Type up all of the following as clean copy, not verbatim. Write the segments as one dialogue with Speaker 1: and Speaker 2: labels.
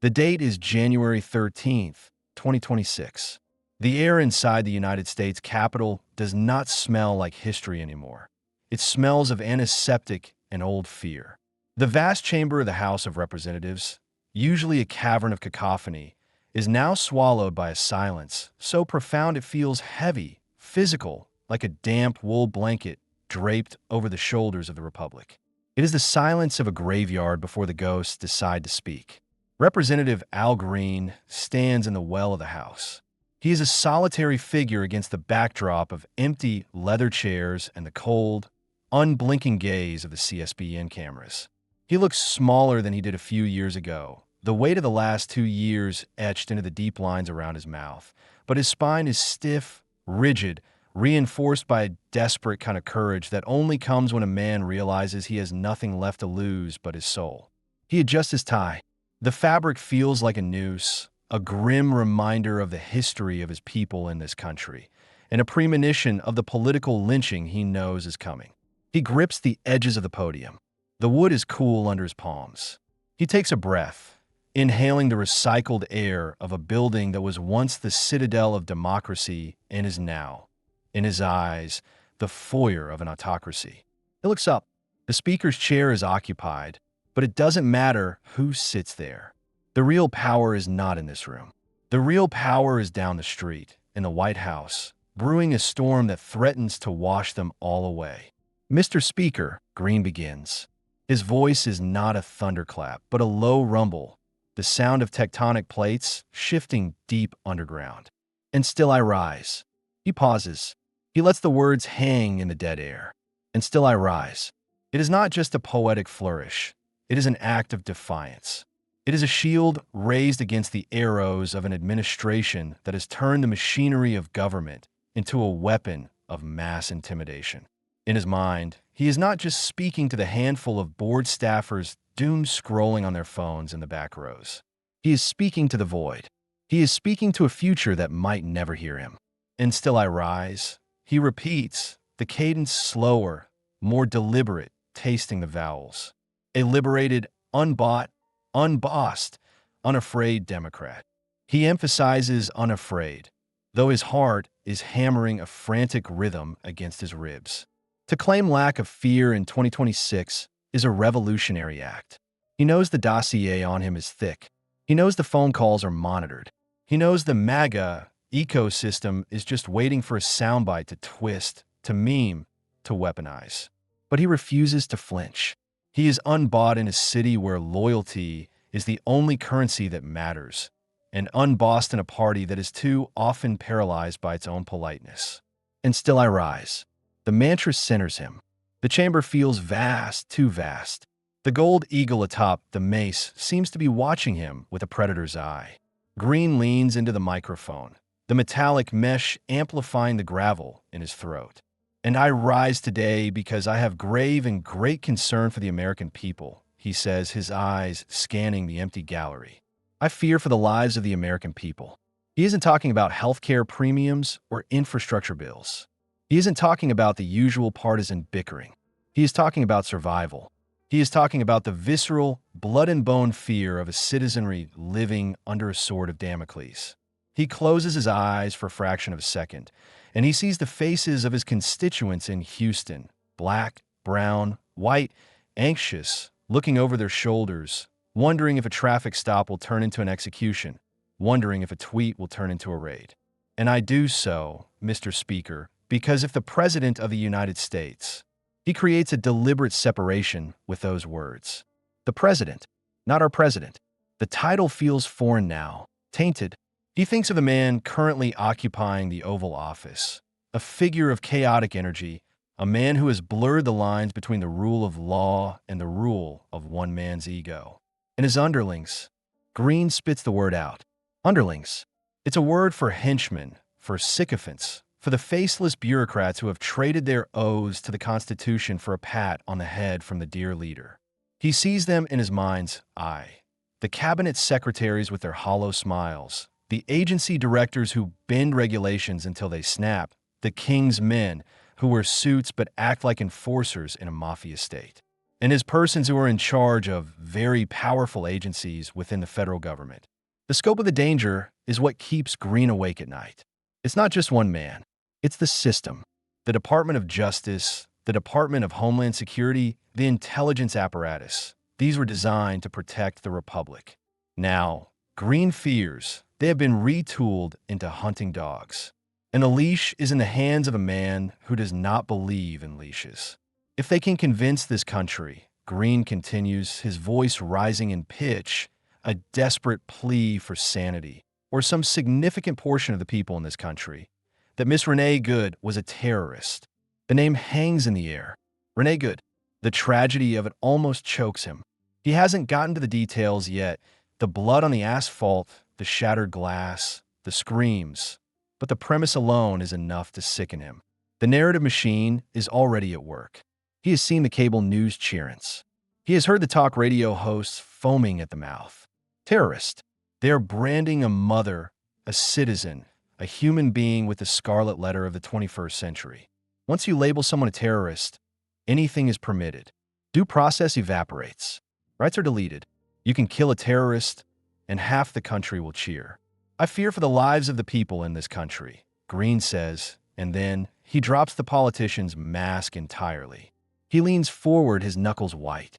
Speaker 1: The date is January 13th, 2026. The air inside the United States Capitol does not smell like history anymore. It smells of antiseptic and old fear. The vast chamber of the House of Representatives, usually a cavern of cacophony, is now swallowed by a silence so profound it feels heavy, physical, like a damp wool blanket draped over the shoulders of the Republic. It is the silence of a graveyard before the ghosts decide to speak. Representative Al Green stands in the well of the House. He is a solitary figure against the backdrop of empty leather chairs and the cold, unblinking gaze of the CSBN cameras. He looks smaller than he did a few years ago, the weight of the last 2 years etched into the deep lines around his mouth, but his spine is stiff, rigid, reinforced by a desperate kind of courage that only comes when a man realizes he has nothing left to lose but his soul. He adjusts his tie. The fabric feels like a noose, a grim reminder of the history of his people in this country, and a premonition of the political lynching he knows is coming. He grips the edges of the podium. The wood is cool under his palms. He takes a breath, inhaling the recycled air of a building that was once the citadel of democracy and is now, in his eyes, the foyer of an autocracy. He looks up. The speaker's chair is occupied, but it doesn't matter who sits there. The real power is not in this room. The real power is down the street, in the White House, brewing a storm that threatens to wash them all away. Mr. Speaker, Green begins. His voice is not a thunderclap, but a low rumble, the sound of tectonic plates shifting deep underground. And still I rise. He pauses. He lets the words hang in the dead air. And still I rise. It is not just a poetic flourish. It is an act of defiance. It is a shield raised against the arrows of an administration that has turned the machinery of government into a weapon of mass intimidation. In his mind, he is not just speaking to the handful of board staffers doom scrolling on their phones in the back rows. He is speaking to the void. He is speaking to a future that might never hear him. And still I rise. He repeats, the cadence slower, more deliberate, tasting the vowels. A liberated, unbought, unbossed, unafraid Democrat. He emphasizes unafraid, though his heart is hammering a frantic rhythm against his ribs. To claim lack of fear in 2026 is a revolutionary act. He knows the dossier on him is thick. He knows the phone calls are monitored. He knows the MAGA ecosystem is just waiting for a soundbite to twist, to meme, to weaponize. But he refuses to flinch. He is unbought in a city where loyalty is the only currency that matters, and unbossed in a party that is too often paralyzed by its own politeness. And still I rise. The mantra centers him. The chamber feels vast, too vast. The gold eagle atop the mace seems to be watching him with a predator's eye. Green leans into the microphone, the metallic mesh amplifying the gravel in his throat. And I rise today because I have grave and great concern for the American people, he says, his eyes scanning the empty gallery. I fear for the lives of the American people. He isn't talking about healthcare premiums or infrastructure bills. He isn't talking about the usual partisan bickering. He is talking about survival. He is talking about the visceral, blood-and-bone fear of a citizenry living under a sword of Damocles. He closes his eyes for a fraction of a second, and he sees the faces of his constituents in Houston, black, brown, white, anxious, looking over their shoulders, wondering if a traffic stop will turn into an execution, wondering if a tweet will turn into a raid. And I do so, Mr. Speaker, because if the President of the United States, he creates a deliberate separation with those words. The President, not our President. The title feels foreign now, tainted. He thinks of the man currently occupying the Oval Office, a figure of chaotic energy, a man who has blurred the lines between the rule of law and the rule of one man's ego. And his underlings. Green spits the word out. Underlings. It's a word for henchmen, for sycophants, for the faceless bureaucrats who have traded their oaths to the Constitution for a pat on the head from the dear leader. He sees them in his mind's eye. The cabinet secretaries with their hollow smiles, the agency directors who bend regulations until they snap, the king's men who wear suits but act like enforcers in a mafia state. and as persons who are in charge of very powerful agencies within the federal government. The scope of the danger is what keeps Green awake at night. It's not just one man. It's the system, the Department of Justice, the Department of Homeland Security, the intelligence apparatus. These were designed to protect the Republic. Now, Green fears they have been retooled into hunting dogs. And a leash is in the hands of a man who does not believe in leashes. If they can convince this country, Green continues, his voice rising in pitch, a desperate plea for sanity, or some significant portion of the people in this country, that Miss Renee Good was a terrorist. The name hangs in the air. Renee Good. The tragedy of it almost chokes him. He hasn't gotten to the details yet. The blood on the asphalt, the shattered glass, the screams. But the premise alone is enough to sicken him. The narrative machine is already at work. He has seen the cable news cheerings. He has heard the talk radio hosts foaming at the mouth. Terrorist. They are branding a mother, a citizen, a human being with the scarlet letter of the 21st century. Once you label someone a terrorist, anything is permitted. Due process evaporates. Rights are deleted. You can kill a terrorist, and half the country will cheer. I fear for the lives of the people in this country, Green says, and then he drops the politician's mask entirely. He leans forward, his knuckles white.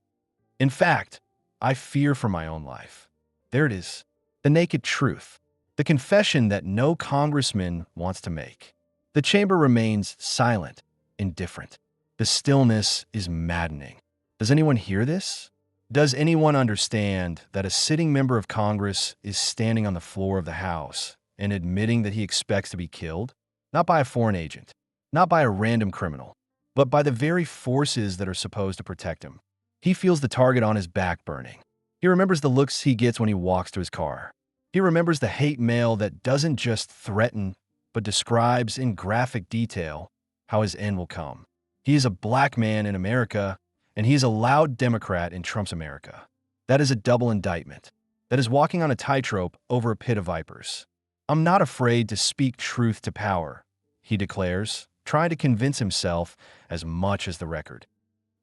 Speaker 1: In fact, I fear for my own life. There it is, the naked truth, the confession that no congressman wants to make. The chamber remains silent, indifferent. The stillness is maddening. Does anyone hear this? Does anyone understand that a sitting member of Congress is standing on the floor of the House and admitting that he expects to be killed? Not by a foreign agent, not by a random criminal, but by the very forces that are supposed to protect him. He feels the target on his back burning. He remembers the looks he gets when he walks to his car. He remembers the hate mail that doesn't just threaten, but describes in graphic detail how his end will come. He is a black man in America, and he is a loud Democrat in Trump's America. That is a double indictment. That is walking on a tightrope over a pit of vipers. I'm not afraid to speak truth to power, he declares, trying to convince himself as much as the record.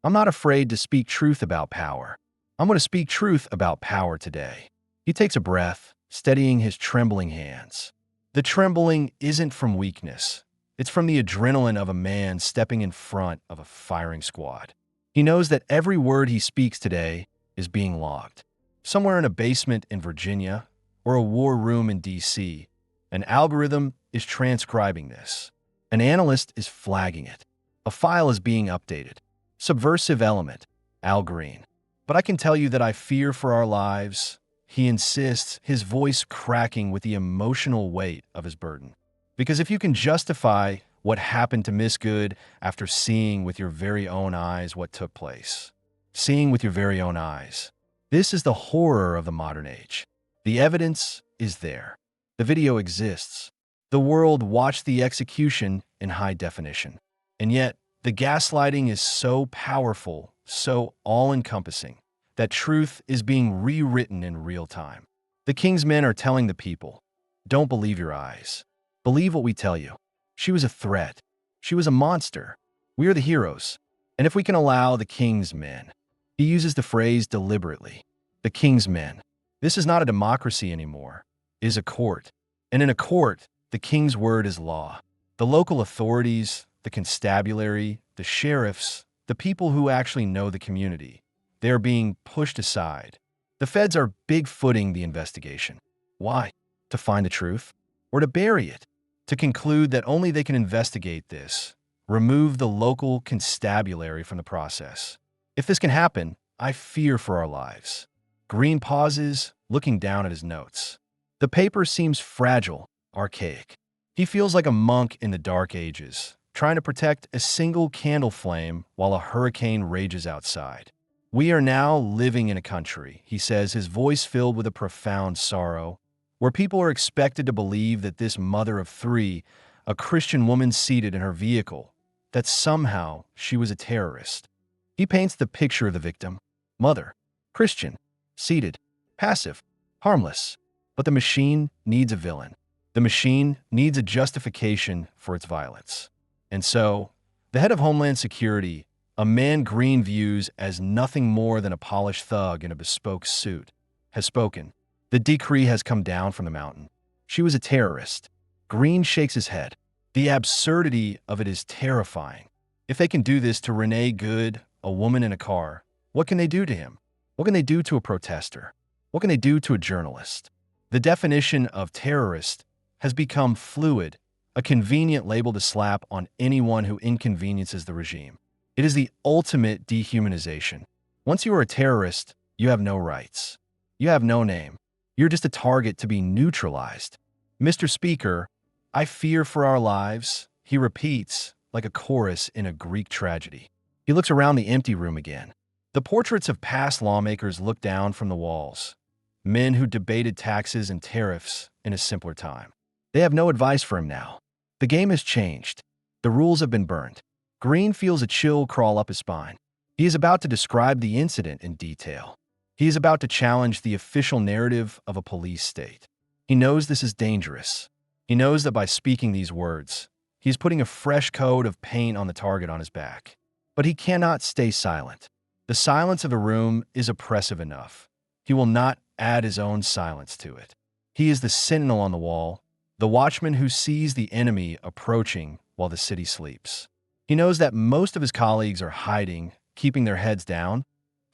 Speaker 1: I'm not afraid to speak truth about power. I'm going to speak truth about power today. He takes a breath, steadying his trembling hands. The trembling isn't from weakness. It's from the adrenaline of a man stepping in front of a firing squad. He knows that every word he speaks today is being logged. Somewhere in a basement in Virginia or a war room in D.C., an algorithm is transcribing this. An analyst is flagging it. A file is being updated. Subversive element, Al Green. But I can tell you that I fear for our lives, he insists, his voice cracking with the emotional weight of his burden. Because if you can justify what happened to Miss Good after seeing with your very own eyes what took place, seeing with your very own eyes, this is the horror of the modern age. The evidence is there. The video exists. The world watched the execution in high definition. And yet, the gaslighting is so powerful, so all-encompassing, that truth is being rewritten in real time. The king's men are telling the people, don't believe your eyes. Believe what we tell you. She was a threat. She was a monster. We are the heroes. And if we can allow the king's men, he uses the phrase deliberately, the king's men. This is not a democracy anymore. It is a court. And in a court, the king's word is law. The local authorities, the constabulary, the sheriffs, the people who actually know the community, they are being pushed aside. The feds are big-footing the investigation. Why? To find the truth? Or to bury it? To conclude that only they can investigate this, remove the local constabulary from the process. If this can happen, I fear for our lives. Green pauses, looking down at his notes. The paper seems fragile, archaic. He feels like a monk in the Dark Ages, trying to protect a single candle flame while a hurricane rages outside. We are now living in a country, he says, his voice filled with a profound sorrow, where people are expected to believe that this mother of three, a Christian woman seated in her vehicle, that somehow she was a terrorist. He paints the picture of the victim, mother, Christian, seated, passive, harmless. But the machine needs a villain. The machine needs a justification for its violence. And so, the head of Homeland Security, a man Green views as nothing more than a polished thug in a bespoke suit, has spoken. The decree has come down from the mountain. She was a terrorist. Green shakes his head. The absurdity of it is terrifying. If they can do this to Renee Good, a woman in a car, what can they do to him? What can they do to a protester? What can they do to a journalist? The definition of terrorist has become fluid, a convenient label to slap on anyone who inconveniences the regime. It is the ultimate dehumanization. Once you are a terrorist, you have no rights. You have no name. You're just a target to be neutralized. Mr. Speaker, I fear for our lives, he repeats, like a chorus in a Greek tragedy. He looks around the empty room again. The portraits of past lawmakers look down from the walls. Men who debated taxes and tariffs in a simpler time. They have no advice for him now. The game has changed. The rules have been burned. Green feels a chill crawl up his spine. He is about to describe the incident in detail. He is about to challenge the official narrative of a police state. He knows this is dangerous. He knows that by speaking these words, he is putting a fresh coat of paint on the target on his back. But he cannot stay silent. The silence of the room is oppressive enough. He will not add his own silence to it. He is the sentinel on the wall, the watchman who sees the enemy approaching while the city sleeps. He knows that most of his colleagues are hiding, keeping their heads down,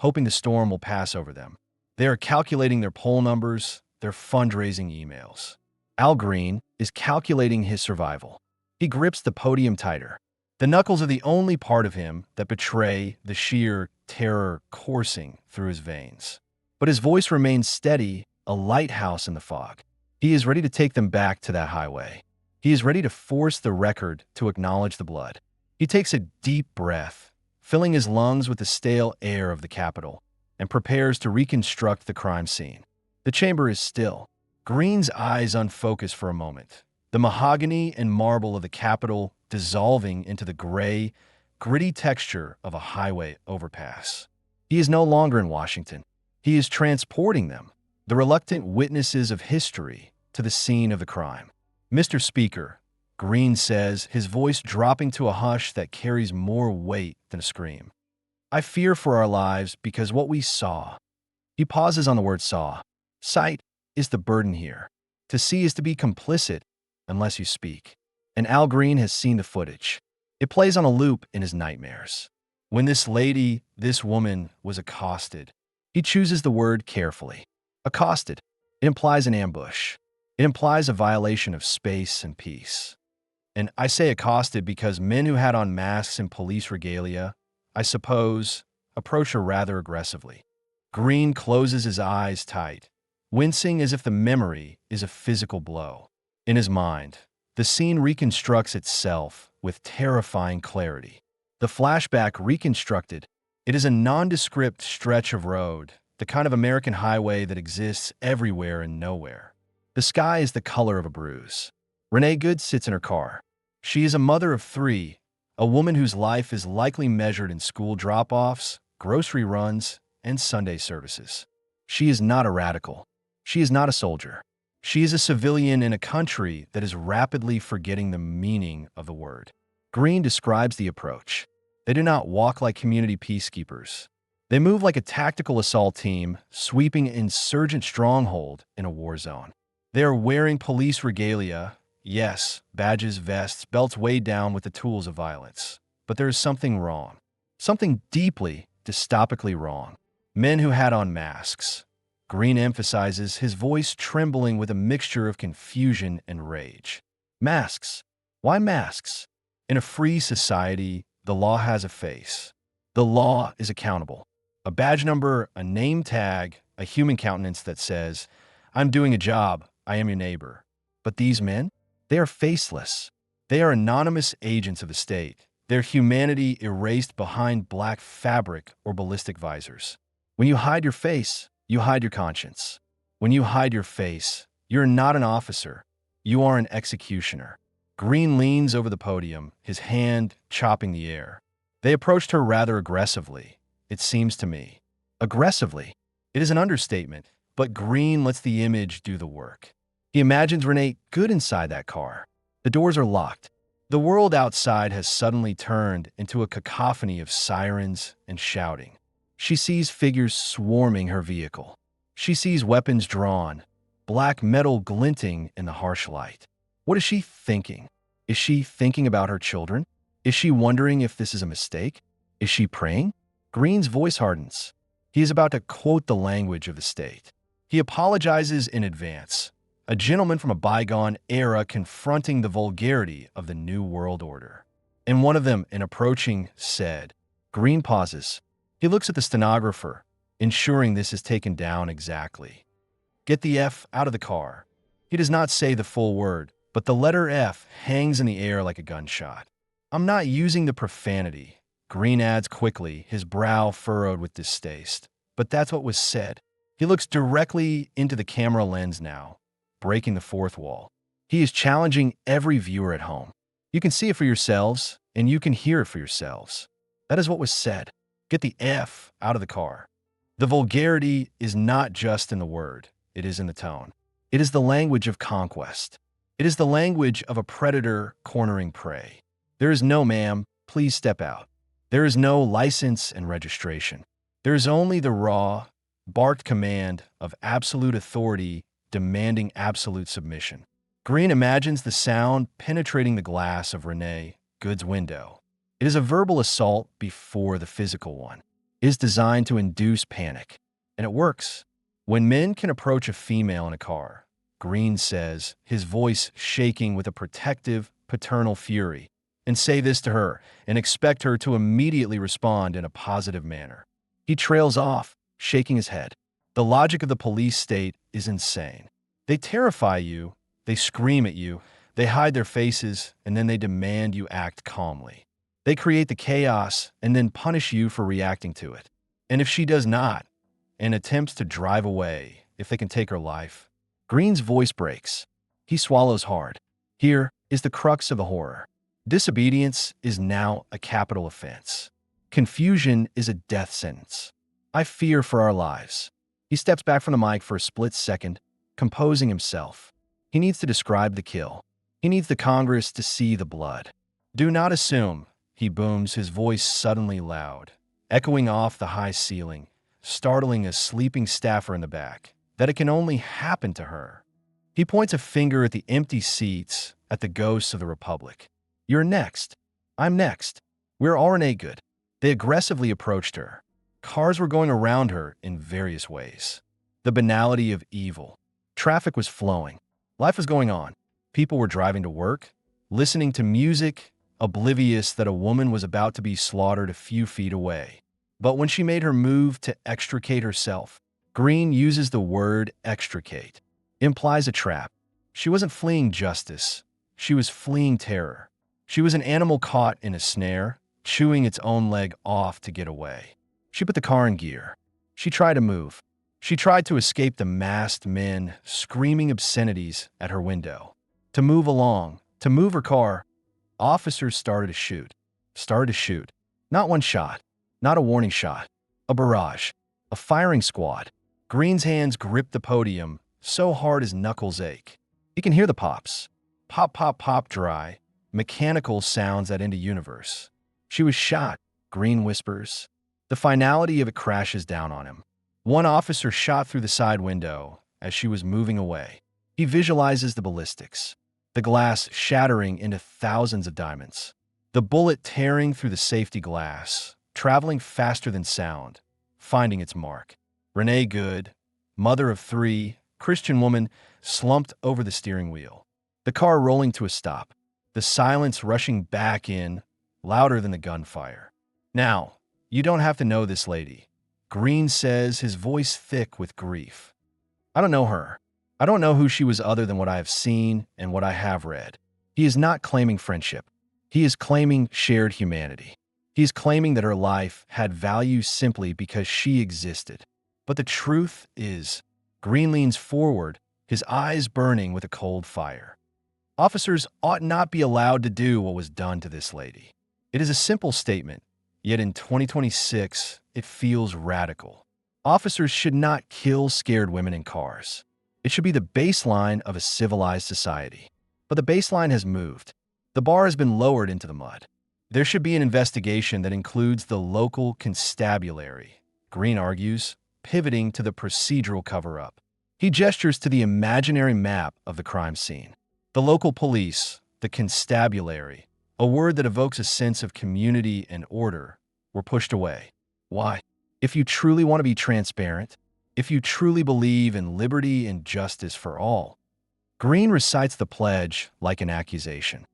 Speaker 1: hoping the storm will pass over them. They are calculating their poll numbers, their fundraising emails. Al Green is calculating his survival. He grips the podium tighter. The knuckles are the only part of him that betray the sheer terror coursing through his veins. But his voice remains steady, a lighthouse in the fog. He is ready to take them back to that highway. He is ready to force the record to acknowledge the blood. He takes a deep breath, filling his lungs with the stale air of the Capitol, and prepares to reconstruct the crime scene. The chamber is still. Green's eyes unfocus for a moment, the mahogany and marble of the Capitol dissolving into the gray, gritty texture of a highway overpass. He is no longer in Washington. He is transporting them, the reluctant witnesses of history, to the scene of the crime. Mr. Speaker, Green says, his voice dropping to a hush that carries more weight than a scream. I fear for our lives because what we saw. He pauses on the word saw. Sight is the burden here. To see is to be complicit unless you speak. And Al Green has seen the footage. It plays on a loop in his nightmares. When this lady, this woman, was accosted, he chooses the word carefully. Accosted. It implies an ambush. It implies a violation of space and peace. And I say accosted because men who had on masks and police regalia, I suppose, approach her rather aggressively. Green closes his eyes tight, wincing as if the memory is a physical blow. In his mind, the scene reconstructs itself with terrifying clarity. The flashback reconstructed, it is a nondescript stretch of road, the kind of American highway that exists everywhere and nowhere. The sky is the color of a bruise. Renee Good sits in her car. She is a mother of 3, a woman whose life is likely measured in school drop-offs, grocery runs, and Sunday services. She is not a radical. She is not a soldier. She is a civilian in a country that is rapidly forgetting the meaning of the word. Green describes the approach. They do not walk like community peacekeepers. They move like a tactical assault team, sweeping an insurgent stronghold in a war zone. They are wearing police regalia, yes, badges, vests, belts weighed down with the tools of violence. But there is something wrong. Something deeply, dystopically wrong. Men who had on masks. Green emphasizes, his voice trembling with a mixture of confusion and rage. Masks. Why masks? In a free society, the law has a face. The law is accountable. A badge number, a name tag, a human countenance that says, I'm doing a job, I am your neighbor. But these men? They are faceless. They are anonymous agents of the state, their humanity erased behind black fabric or ballistic visors. When you hide your face, you hide your conscience. When you hide your face, you're not an officer. You are an executioner. Green leans over the podium, his hand chopping the air. They approached her rather aggressively, it seems to me. Aggressively? It is an understatement, but Green lets the image do the work. He imagines Renee Good inside that car. The doors are locked. The world outside has suddenly turned into a cacophony of sirens and shouting. She sees figures swarming her vehicle. She sees weapons drawn, black metal glinting in the harsh light. What is she thinking? Is she thinking about her children? Is she wondering if this is a mistake? Is she praying? Green's voice hardens. He is about to quote the language of the state. He apologizes in advance, a gentleman from a bygone era confronting the vulgarity of the New World Order. And one of them, in approaching, said, Green pauses. He looks at the stenographer, ensuring this is taken down exactly. Get the F out of the car. He does not say the full word, but the letter F hangs in the air like a gunshot. I'm not using the profanity, Green adds quickly, his brow furrowed with distaste. But that's what was said. He looks directly into the camera lens now, breaking the fourth wall. He is challenging every viewer at home. You can see it for yourselves, and you can hear it for yourselves. That is what was said. Get the F out of the car. The vulgarity is not just in the word, it is in the tone. It is the language of conquest. It is the language of a predator cornering prey. There is no ma'am, please step out. There is no license and registration. There is only the raw, barked command of absolute authority demanding absolute submission. Green imagines the sound penetrating the glass of Renee Good's window. It is a verbal assault before the physical one. It is designed to induce panic. And it works. When men can approach a female in a car, Green says, his voice shaking with a protective, paternal fury, and say this to her and expect her to immediately respond in a positive manner. He trails off, shaking his head. The logic of the police state is insane. They terrify you, they scream at you, they hide their faces, and then they demand you act calmly. They create the chaos and then punish you for reacting to it. And if she does not, and attempts to drive away, if they can take her life, Green's voice breaks. He swallows hard. Here is the crux of the horror. Disobedience is now a capital offense. Confusion is a death sentence. I fear for our lives. He steps back from the mic for a split second, composing himself. He needs to describe the kill. He needs the Congress to see the blood. Do not assume, he booms, his voice suddenly loud, echoing off the high ceiling, startling a sleeping staffer in the back, that it can only happen to her. He points a finger at the empty seats, at the ghosts of the Republic. You're next. I'm next. We're all Renee Good. They aggressively approached her. Cars were going around her in various ways. The banality of evil. Traffic was flowing. Life was going on. People were driving to work, listening to music, oblivious that a woman was about to be slaughtered a few feet away. But when she made her move to extricate herself, Green uses the word extricate. Implies a trap. She wasn't fleeing justice. She was fleeing terror. She was an animal caught in a snare, chewing its own leg off to get away. She put the car in gear. She tried to move. She tried to escape the masked men screaming obscenities at her window. To move along, to move her car, officers started to shoot. Not one shot, not a warning shot, a barrage, a firing squad. Green's hands gripped the podium so hard his knuckles ache. He can hear the pops. Pop, pop, pop, dry, mechanical sounds that end a universe. She was shot, Green whispers. The finality of it crashes down on him. One officer shot through the side window as she was moving away. He visualizes the ballistics, the glass shattering into thousands of diamonds, the bullet tearing through the safety glass, traveling faster than sound, finding its mark. Renee Good, mother of 3, Christian woman, slumped over the steering wheel. The car rolling to a stop, the silence rushing back in, louder than the gunfire. Now, you don't have to know this lady, Green says, his voice thick with grief. I don't know her. I don't know who she was other than what I have seen and what I have read. He is not claiming friendship. He is claiming shared humanity. He is claiming that her life had value simply because she existed. But the truth is, Green leans forward, his eyes burning with a cold fire. Officers ought not be allowed to do what was done to this lady. It is a simple statement, yet in 2026, it feels radical. Officers should not kill scared women in cars. It should be the baseline of a civilized society. But the baseline has moved. The bar has been lowered into the mud. There should be an investigation that includes the local constabulary, Green argues, pivoting to the procedural cover-up. He gestures to the imaginary map of the crime scene. The local police, the constabulary, a word that evokes a sense of community and order, were pushed away. Why? If you truly want to be transparent, if you truly believe in liberty and justice for all, Green recites the pledge like an accusation.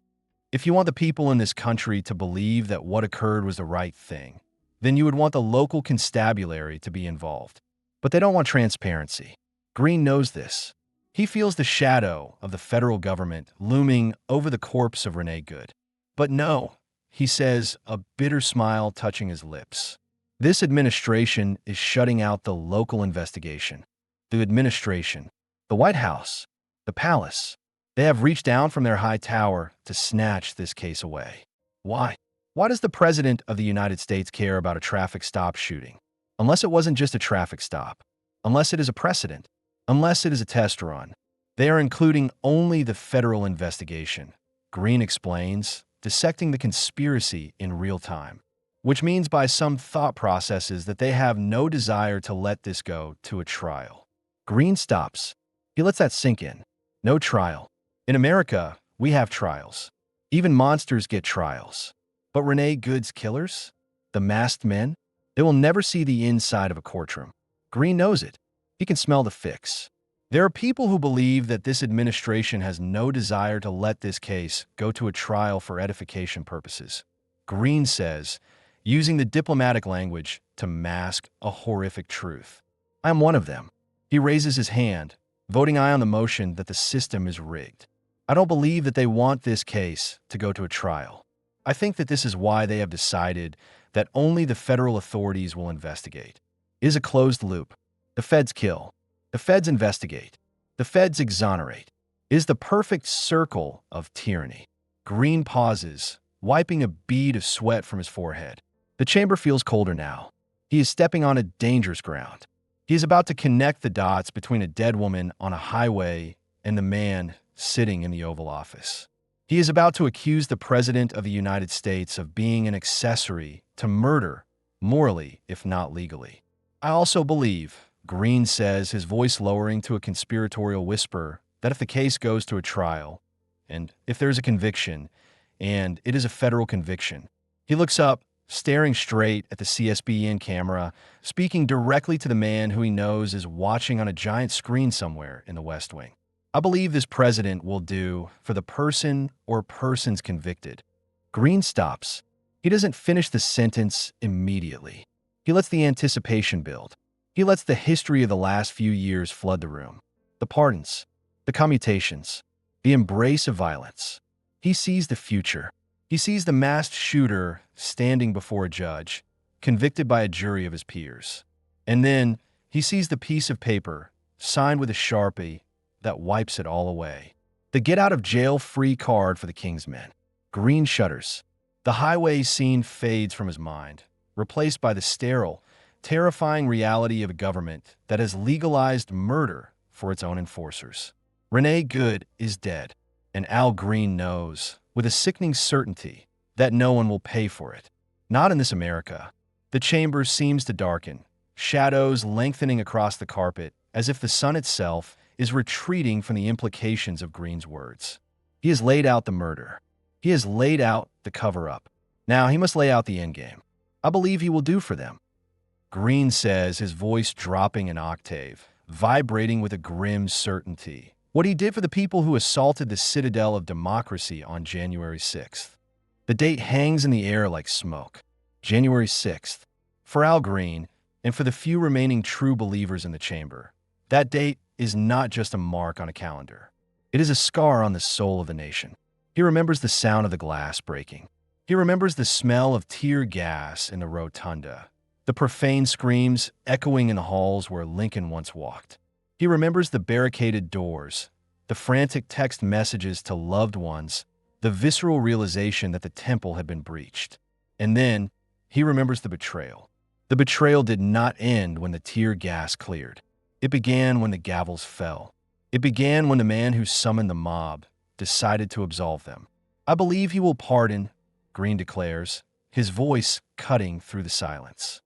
Speaker 1: If you want the people in this country to believe that what occurred was the right thing, then you would want the local constabulary to be involved. But they don't want transparency. Green knows this. He feels the shadow of the federal government looming over the corpse of Renee Good. But no, he says, a bitter smile touching his lips. This administration is shutting out the local investigation. The administration, the White House, the palace, they have reached down from their high tower to snatch this case away. Why? Why does the President of the United States care about a traffic stop shooting? Unless it wasn't just a traffic stop. Unless it is a precedent. Unless it is a test run. They are including only the federal investigation. Green explains, dissecting the conspiracy in real time, which means by some thought processes that they have no desire to let this go to a trial. Green stops. He lets that sink in. No trial. In America, we have trials. Even monsters get trials. But Renee Good's killers? The masked men? They will never see the inside of a courtroom. Green knows it. He can smell the fix. There are people who believe that this administration has no desire to let this case go to a trial for edification purposes. Green says, using the diplomatic language to mask a horrific truth. I am one of them. He raises his hand, voting aye on the motion that the system is rigged. I don't believe that they want this case to go to a trial. I think that this is why they have decided that only the federal authorities will investigate. It is a closed loop. The feds kill. The feds investigate. The feds exonerate. It is the perfect circle of tyranny. Green pauses, wiping a bead of sweat from his forehead. The chamber feels colder now. He is stepping on a dangerous ground. He is about to connect the dots between a dead woman on a highway and the man sitting in the Oval Office. He is about to accuse the President of the United States of being an accessory to murder, morally, if not legally. I also believe, Green says, his voice lowering to a conspiratorial whisper, that if the case goes to a trial, and if there is a conviction, and it is a federal conviction, he looks up, staring straight at the CSBN camera, speaking directly to the man who he knows is watching on a giant screen somewhere in the West Wing. I believe this president will do for the person or persons convicted. Green stops. He doesn't finish the sentence immediately. He lets the anticipation build. He lets the history of the last few years flood the room. The pardons, the commutations, the embrace of violence. He sees the future. He sees the masked shooter standing before a judge, convicted by a jury of his peers. And then he sees the piece of paper, signed with a Sharpie, that wipes it all away. The get-out-of-jail-free card for the King's men. Green shudders. The highway scene fades from his mind, replaced by the sterile, terrifying reality of a government that has legalized murder for its own enforcers. Renee Good is dead, and Al Green knows, with a sickening certainty, that no one will pay for it. Not in this America. The chamber seems to darken, shadows lengthening across the carpet, as if the sun itself is retreating from the implications of Green's words. He has laid out the murder. He has laid out the cover-up. Now he must lay out the endgame. I believe he will do for them. Green says, his voice dropping an octave, vibrating with a grim certainty. What he did for the people who assaulted the citadel of democracy on January 6th. The date hangs in the air like smoke. January 6th. For Al Green, and for the few remaining true believers in the chamber, that date is not just a mark on a calendar. It is a scar on the soul of the nation. He remembers the sound of the glass breaking. He remembers the smell of tear gas in the rotunda, the profane screams echoing in the halls where Lincoln once walked. He remembers the barricaded doors, the frantic text messages to loved ones, the visceral realization that the temple had been breached. And then, he remembers the betrayal. The betrayal did not end when the tear gas cleared. It began when the gavels fell. It began when the man who summoned the mob decided to absolve them. I believe he will pardon, Green declares, his voice cutting through the silence.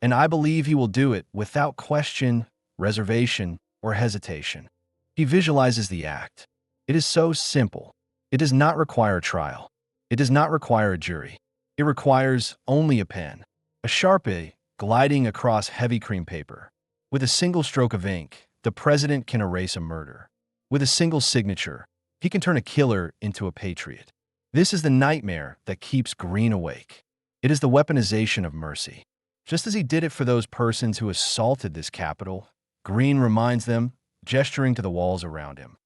Speaker 1: And I believe he will do it without question, reservation, or hesitation. He visualizes the act. It is so simple. It does not require a trial. It does not require a jury. It requires only a pen, a Sharpie gliding across heavy cream paper. With a single stroke of ink, the president can erase a murder. With a single signature, he can turn a killer into a patriot. This is the nightmare that keeps Green awake. It is the weaponization of mercy. Just as he did it for those persons who assaulted this Capitol, Green reminds them, gesturing to the walls around him.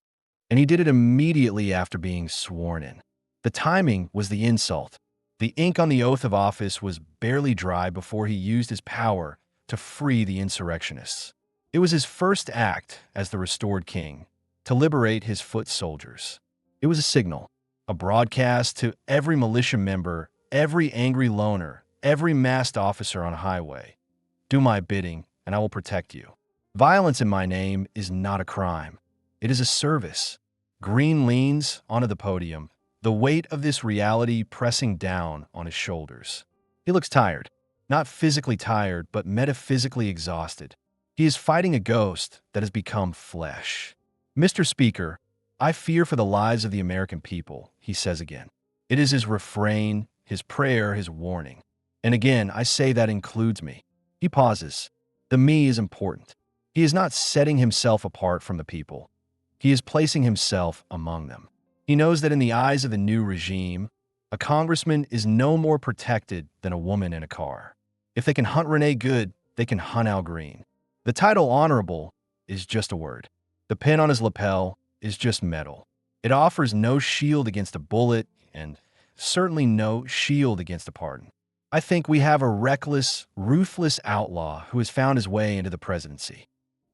Speaker 1: And he did it immediately after being sworn in. The timing was the insult. The ink on the oath of office was barely dry before he used his power to free the insurrectionists. It was his first act as the restored king, to liberate his foot soldiers. It was a signal, a broadcast to every militia member, every angry loner, every masked officer on a highway. Do my bidding, and I will protect you. Violence in my name is not a crime. It is a service. Green leans onto the podium, the weight of this reality pressing down on his shoulders. He looks tired. Not physically tired, but metaphysically exhausted. He is fighting a ghost that has become flesh. Mr. Speaker, I fear for the lives of the American people, he says again. It is his refrain, his prayer, his warning. And again, I say that includes me. He pauses. The me is important. He is not setting himself apart from the people. He is placing himself among them. He knows that in the eyes of the new regime, a congressman is no more protected than a woman in a car. If they can hunt Renee Good, they can hunt Al Green. The title honorable is just a word. The pin on his lapel is just metal. It offers no shield against a bullet and certainly no shield against a pardon. I think we have a reckless, ruthless outlaw who has found his way into the presidency.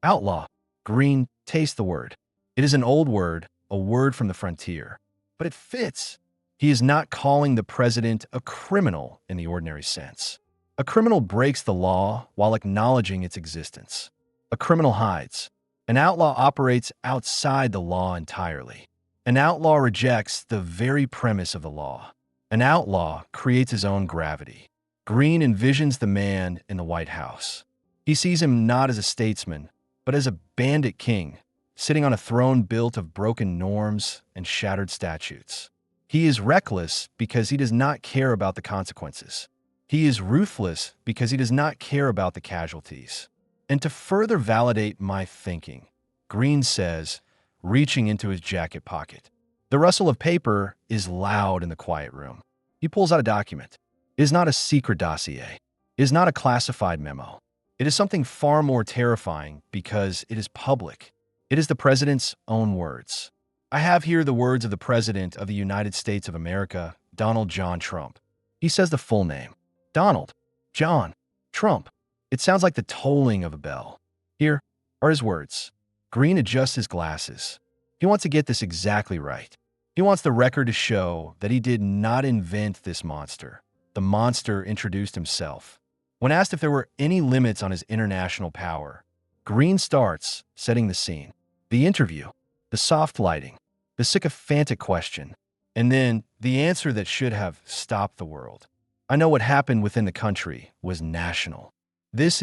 Speaker 1: Outlaw. Green, taste the word. It is an old word, a word from the frontier. But it fits. He is not calling the president a criminal in the ordinary sense. A criminal breaks the law while acknowledging its existence. A criminal hides. An outlaw operates outside the law entirely. An outlaw rejects the very premise of the law. An outlaw creates his own gravity. Green envisions the man in the White House. He sees him not as a statesman, but as a bandit king, sitting on a throne built of broken norms and shattered statutes. He is reckless because he does not care about the consequences. He is ruthless because he does not care about the casualties. And to further validate my thinking, Green says, reaching into his jacket pocket. The rustle of paper is loud in the quiet room. He pulls out a document. It is not a secret dossier. It is not a classified memo. It is something far more terrifying because it is public. It is the president's own words. I have here the words of the President of the United States of America, Donald John Trump. He says the full name. Donald John Trump. It sounds like the tolling of a bell. Here are his words. Green adjusts his glasses. He wants to get this exactly right. He wants the record to show that he did not invent this monster. The monster introduced himself. When asked if there were any limits on his international power, Green starts setting the scene. The interview, the soft lighting, the sycophantic question, and then the answer that should have stopped the world. I know what happened within the country was national. This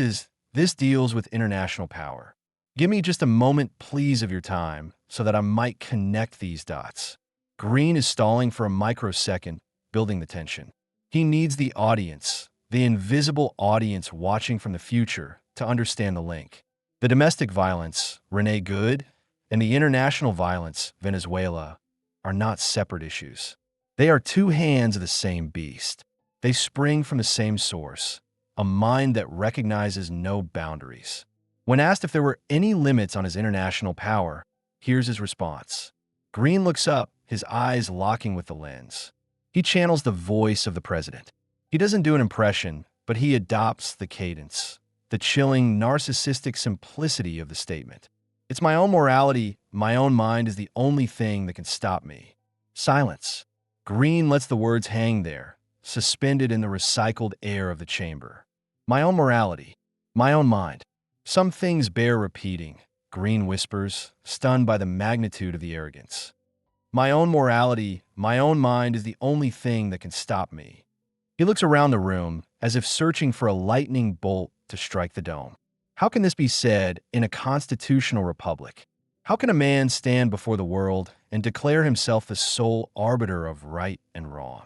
Speaker 1: deals with international power. Give me just a moment, please, of your time so that I might connect these dots. Green is stalling for a microsecond, building the tension. He needs the audience, the invisible audience watching from the future, to understand the link. The domestic violence, Renee Good, and the international violence, Venezuela, are not separate issues. They are two hands of the same beast. They spring from the same source, a mind that recognizes no boundaries. When asked if there were any limits on his international power, here's his response. Green looks up, his eyes locking with the lens. He channels the voice of the president. He doesn't do an impression, but he adopts the cadence, the chilling, narcissistic simplicity of the statement. It's my own morality, my own mind is the only thing that can stop me. Silence. Green lets the words hang there, suspended in the recycled air of the chamber. My own morality, my own mind. Some things bear repeating, Green whispers, stunned by the magnitude of the arrogance. My own morality, my own mind is the only thing that can stop me. He looks around the room as if searching for a lightning bolt to strike the dome. How can this be said in a constitutional republic? How can a man stand before the world and declare himself the sole arbiter of right and wrong?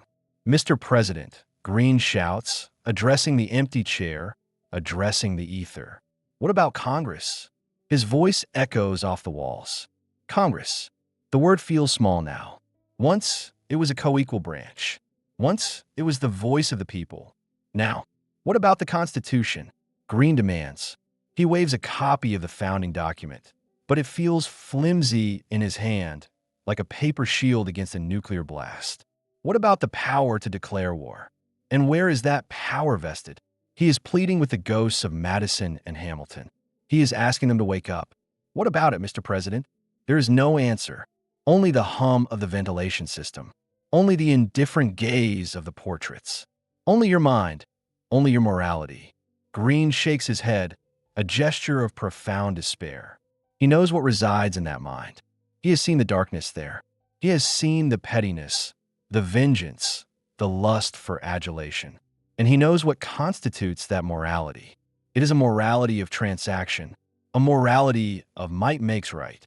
Speaker 1: Mr. President, Green shouts, addressing the empty chair, addressing the ether. What about Congress? His voice echoes off the walls. Congress. The word feels small now. Once, it was a co-equal branch. Once, it was the voice of the people. Now, what about the Constitution? Green demands. He waves a copy of the founding document, but it feels flimsy in his hand, like a paper shield against a nuclear blast. What about the power to declare war? And where is that power vested? He is pleading with the ghosts of Madison and Hamilton. He is asking them to wake up. What about it, Mr. President? There is no answer. Only the hum of the ventilation system. Only the indifferent gaze of the portraits. Only your mind. Only your morality. Green shakes his head, a gesture of profound despair. He knows what resides in that mind. He has seen the darkness there. He has seen the pettiness, the vengeance, the lust for adulation. And he knows what constitutes that morality. It is a morality of transaction, a morality of might makes right.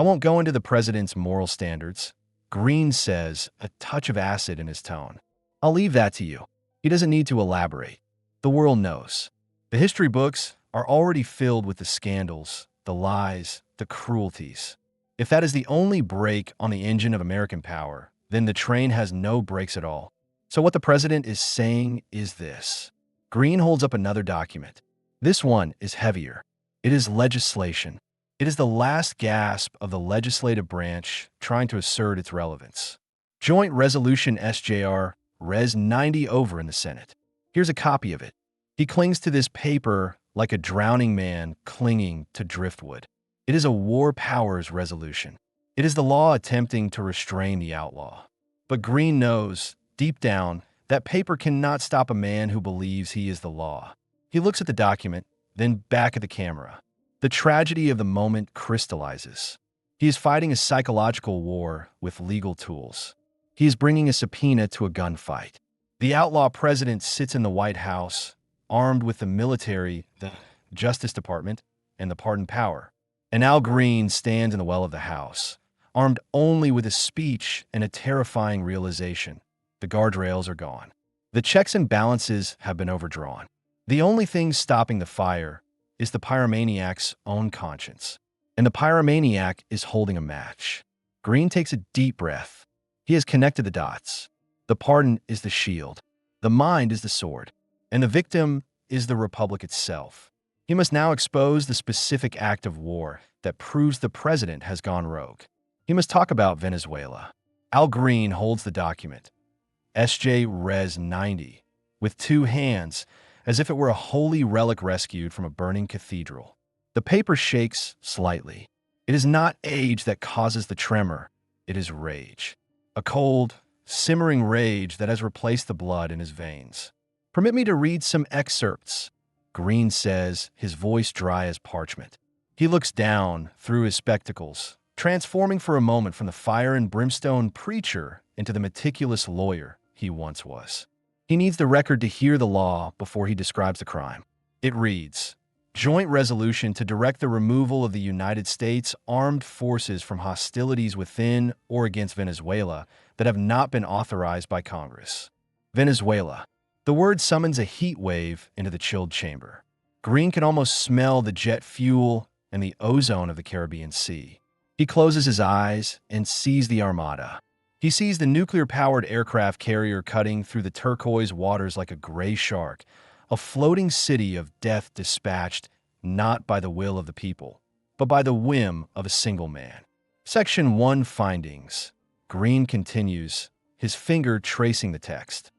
Speaker 1: I won't go into the president's moral standards, Green says, a touch of acid in his tone. I'll leave that to you. He doesn't need to elaborate. The world knows. The history books are already filled with the scandals, the lies, the cruelties. If that is the only brake on the engine of American power, then the train has no brakes at all. So what the president is saying is this. Green holds up another document. This one is heavier. It is legislation. It is the last gasp of the legislative branch trying to assert its relevance. Joint Resolution SJR Res 90 over in the Senate. Here's a copy of it. He clings to this paper like a drowning man clinging to driftwood. It is a war powers resolution. It is the law attempting to restrain the outlaw. But Green knows, deep down, that paper cannot stop a man who believes he is the law. He looks at the document, then back at the camera. The tragedy of the moment crystallizes. He is fighting a psychological war with legal tools. He is bringing a subpoena to a gunfight. The outlaw president sits in the White House, armed with the military, the Justice Department, and the pardon power. And Al Green stands in the well of the House, armed only with a speech and a terrifying realization. The guardrails are gone. The checks and balances have been overdrawn. The only thing stopping the fire is the pyromaniac's own conscience. And the pyromaniac is holding a match. Green takes a deep breath. He has connected the dots. The pardon is the shield. The mind is the sword. And the victim is the republic itself. He must now expose the specific act of war that proves the president has gone rogue. He must talk about Venezuela. Al Green holds the document, SJ Res 90, with two hands, as if it were a holy relic rescued from a burning cathedral. The paper shakes slightly. It is not age that causes the tremor. It is rage. A cold, simmering rage that has replaced the blood in his veins. Permit me to read some excerpts, Green says, his voice dry as parchment. He looks down through his spectacles, transforming for a moment from the fire and brimstone preacher into the meticulous lawyer he once was. He needs the record to hear the law before he describes the crime. It reads, Joint resolution to direct the removal of the United States armed forces from hostilities within or against Venezuela that have not been authorized by Congress. Venezuela. The word summons a heat wave into the chilled chamber. Green can almost smell the jet fuel and the ozone of the Caribbean Sea. He closes his eyes and sees the Armada. He sees the nuclear-powered aircraft carrier cutting through the turquoise waters like a gray shark, a floating city of death dispatched not by the will of the people, but by the whim of a single man. Section 1 Findings. Green continues, his finger tracing the text.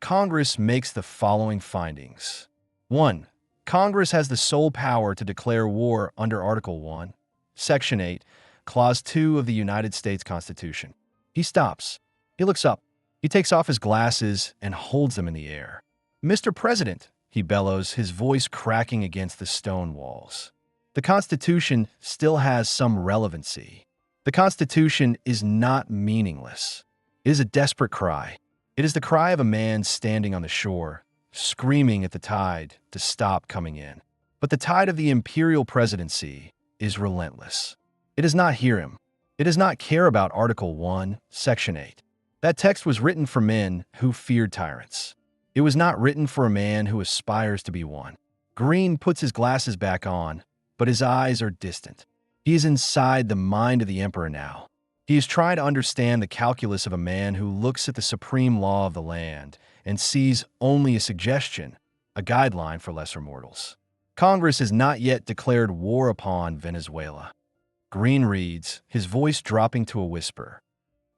Speaker 1: Congress makes the following findings. 1. Congress has the sole power to declare war under Article 1, Section 8, Clause 2 of the United States Constitution. He stops. He looks up. He takes off his glasses and holds them in the air. Mr. President, he bellows, his voice cracking against the stone walls. The Constitution still has some relevancy. The Constitution is not meaningless. It is a desperate cry. It is the cry of a man standing on the shore, screaming at the tide to stop coming in. But the tide of the imperial presidency is relentless. It does not hear him. It does not care about Article 1, Section 8. That text was written for men who feared tyrants. It was not written for a man who aspires to be one. Green puts his glasses back on, but his eyes are distant. He is inside the mind of the emperor now. He is trying to understand the calculus of a man who looks at the supreme law of the land and sees only a suggestion, a guideline for lesser mortals. Congress has not yet declared war upon Venezuela. Green reads, his voice dropping to a whisper,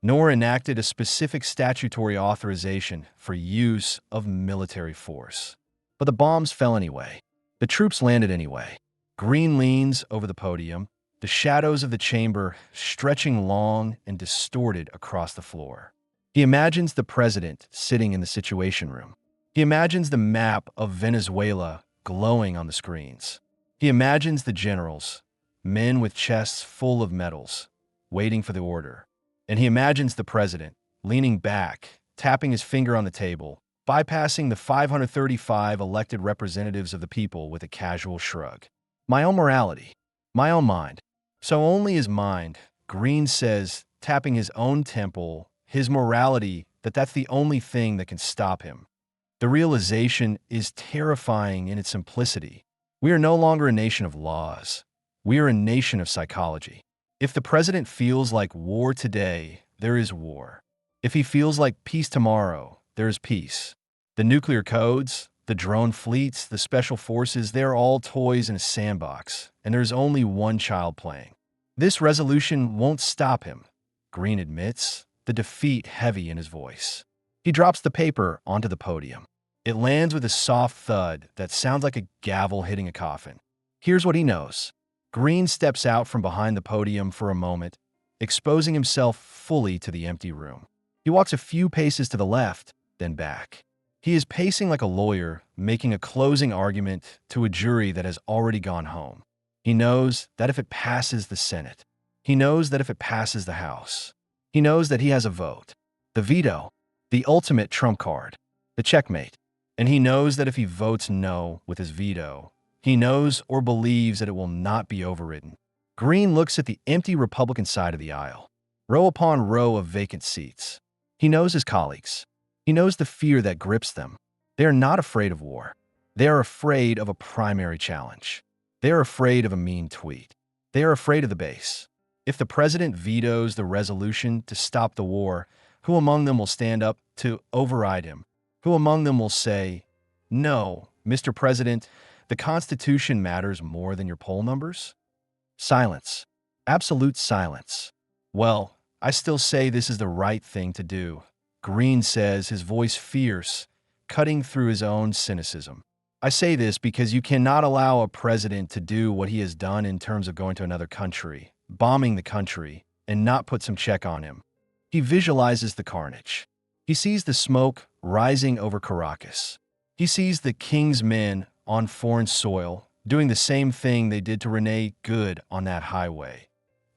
Speaker 1: nor enacted a specific statutory authorization for use of military force. But the bombs fell anyway. The troops landed anyway. Green leans over the podium, the shadows of the chamber stretching long and distorted across the floor. He imagines the president sitting in the Situation Room. He imagines the map of Venezuela glowing on the screens. He imagines the generals, men with chests full of medals, waiting for the order. And he imagines the president, leaning back, tapping his finger on the table, bypassing the 535 elected representatives of the people with a casual shrug. My own morality, my own mind. So only his mind, Green says, tapping his own temple, his morality, that's the only thing that can stop him. The realization is terrifying in its simplicity. We are no longer a nation of laws. We are a nation of psychology. If the president feels like war today, there is war. If he feels like peace tomorrow, there is peace. The nuclear codes, the drone fleets, the special forces, they're all toys in a sandbox, and there's only one child playing. This resolution won't stop him, Green admits, the defeat heavy in his voice. He drops the paper onto the podium. It lands with a soft thud that sounds like a gavel hitting a coffin. Here's what he knows. Green steps out from behind the podium for a moment, exposing himself fully to the empty room. He walks a few paces to the left, then back. He is pacing like a lawyer, making a closing argument to a jury that has already gone home. He knows that if it passes the Senate, he knows that if it passes the House, he knows that he has a vote, the veto, the ultimate trump card, the checkmate. And he knows that if he votes no with his veto, he knows or believes that it will not be overridden. Green looks at the empty Republican side of the aisle, row upon row of vacant seats. He knows his colleagues. He knows the fear that grips them. They are not afraid of war. They are afraid of a primary challenge. They are afraid of a mean tweet. They are afraid of the base. If the president vetoes the resolution to stop the war, who among them will stand up to override him? Who among them will say, no, Mr. President, the Constitution matters more than your poll numbers? Silence. Absolute silence. Well, I still say this is the right thing to do, Green says, his voice fierce, cutting through his own cynicism. I say this because you cannot allow a president to do what he has done in terms of going to another country, bombing the country, and not put some check on him. He visualizes the carnage. He sees the smoke rising over Caracas. He sees the king's men on foreign soil doing the same thing they did to Renee Good on that highway,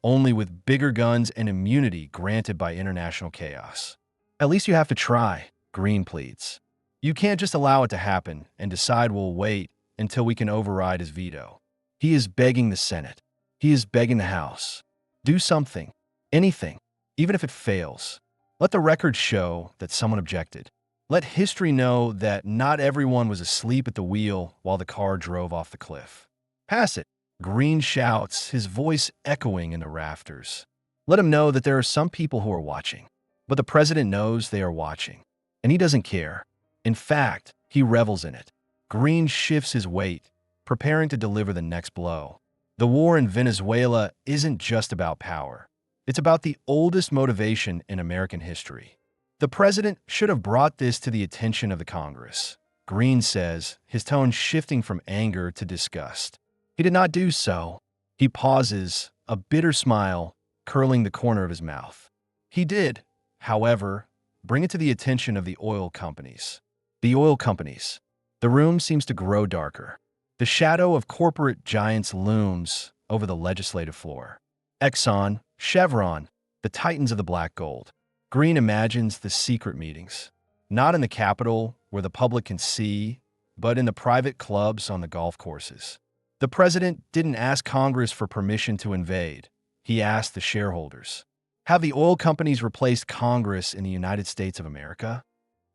Speaker 1: only with bigger guns and immunity granted by international chaos. At least you have to try, Green pleads. You can't just allow it to happen and decide we'll wait until we can override his veto. He is begging the Senate. He is begging the House. Do something, anything, even if it fails. Let the record show that someone objected. Let history know that not everyone was asleep at the wheel while the car drove off the cliff. Pass it, Green shouts, his voice echoing in the rafters. Let him know that there are some people who are watching. But the president knows they are watching, and he doesn't care. In fact, he revels in it. Green shifts his weight, preparing to deliver the next blow. The war in Venezuela isn't just about power. It's about the oldest motivation in American history. The president should have brought this to the attention of the Congress, Green says, his tone shifting from anger to disgust. He did not do so. He pauses, a bitter smile curling the corner of his mouth. He did, however, bring it to the attention of the oil companies. The oil companies. The room seems to grow darker. The shadow of corporate giants looms over the legislative floor. Exxon, Chevron, the titans of the black gold. Green imagines the secret meetings, not in the Capitol where the public can see, but in the private clubs on the golf courses. The president didn't ask Congress for permission to invade. He asked the shareholders. Have the oil companies replaced Congress in the United States of America?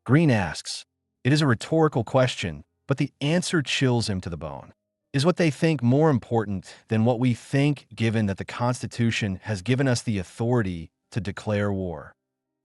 Speaker 1: Green asks. It is a rhetorical question, but the answer chills him to the bone. Is what they think more important than what we think, given that the Constitution has given us the authority to declare war?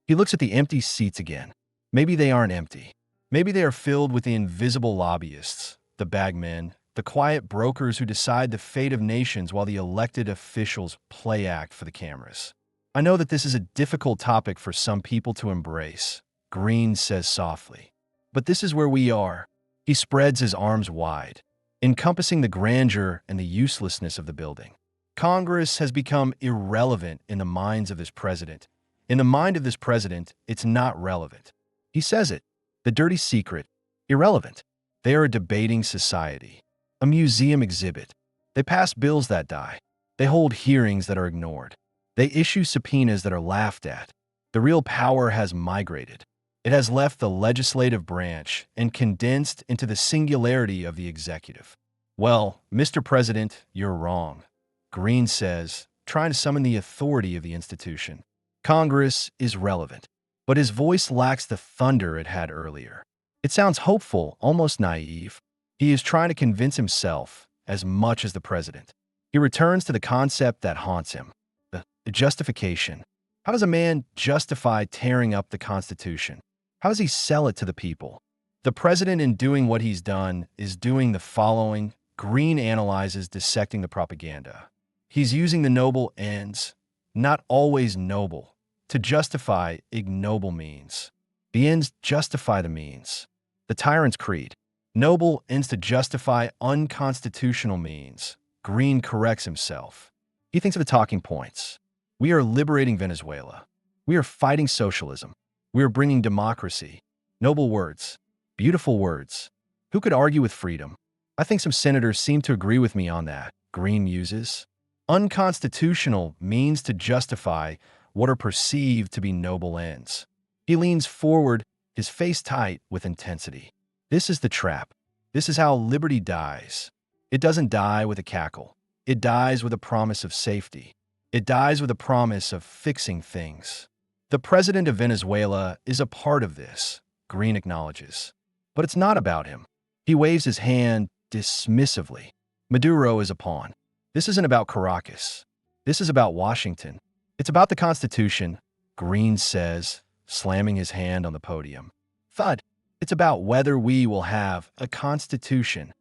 Speaker 1: He looks at the empty seats again. Maybe they aren't empty. Maybe they are filled with the invisible lobbyists, the bagmen, the quiet brokers who decide the fate of nations while the elected officials play act for the cameras. I know that this is a difficult topic for some people to embrace, Green says softly. But this is where we are. He spreads his arms wide, encompassing the grandeur and the uselessness of the building. Congress has become irrelevant in the minds of this president. In the mind of this president, it's not relevant. He says it. The dirty secret. Irrelevant. They are a debating society. A museum exhibit. They pass bills that die. They hold hearings that are ignored. They issue subpoenas that are laughed at. The real power has migrated. It has left the legislative branch and condensed into the singularity of the executive. Well, Mr. President, you're wrong, Green says, trying to summon the authority of the institution. Congress is relevant, but his voice lacks the thunder it had earlier. It sounds hopeful, almost naive. He is trying to convince himself as much as the president. He returns to the concept that haunts him, the justification. How does a man justify tearing up the Constitution? How does he sell it to the people? The president, in doing what he's done, is doing the following. Green analyzes, dissecting the propaganda. He's using the noble ends, not always noble, to justify ignoble means. The ends justify the means. The tyrant's creed. Noble ends to justify unconstitutional means. Green corrects himself. He thinks of the talking points. We are liberating Venezuela. We are fighting socialism. We are bringing democracy. Noble words. Beautiful words. Who could argue with freedom? I think some senators seem to agree with me on that, Green muses. Unconstitutional means to justify what are perceived to be noble ends. He leans forward, his face tight with intensity. This is the trap. This is how liberty dies. It doesn't die with a cackle. It dies with a promise of safety. It dies with a promise of fixing things. The president of Venezuela is a part of this, Green acknowledges. But it's not about him. He waves his hand dismissively. Maduro is a pawn. This isn't about Caracas. This is about Washington. It's about the Constitution, Green says, slamming his hand on the podium. Thud. It's about whether we will have a Constitution.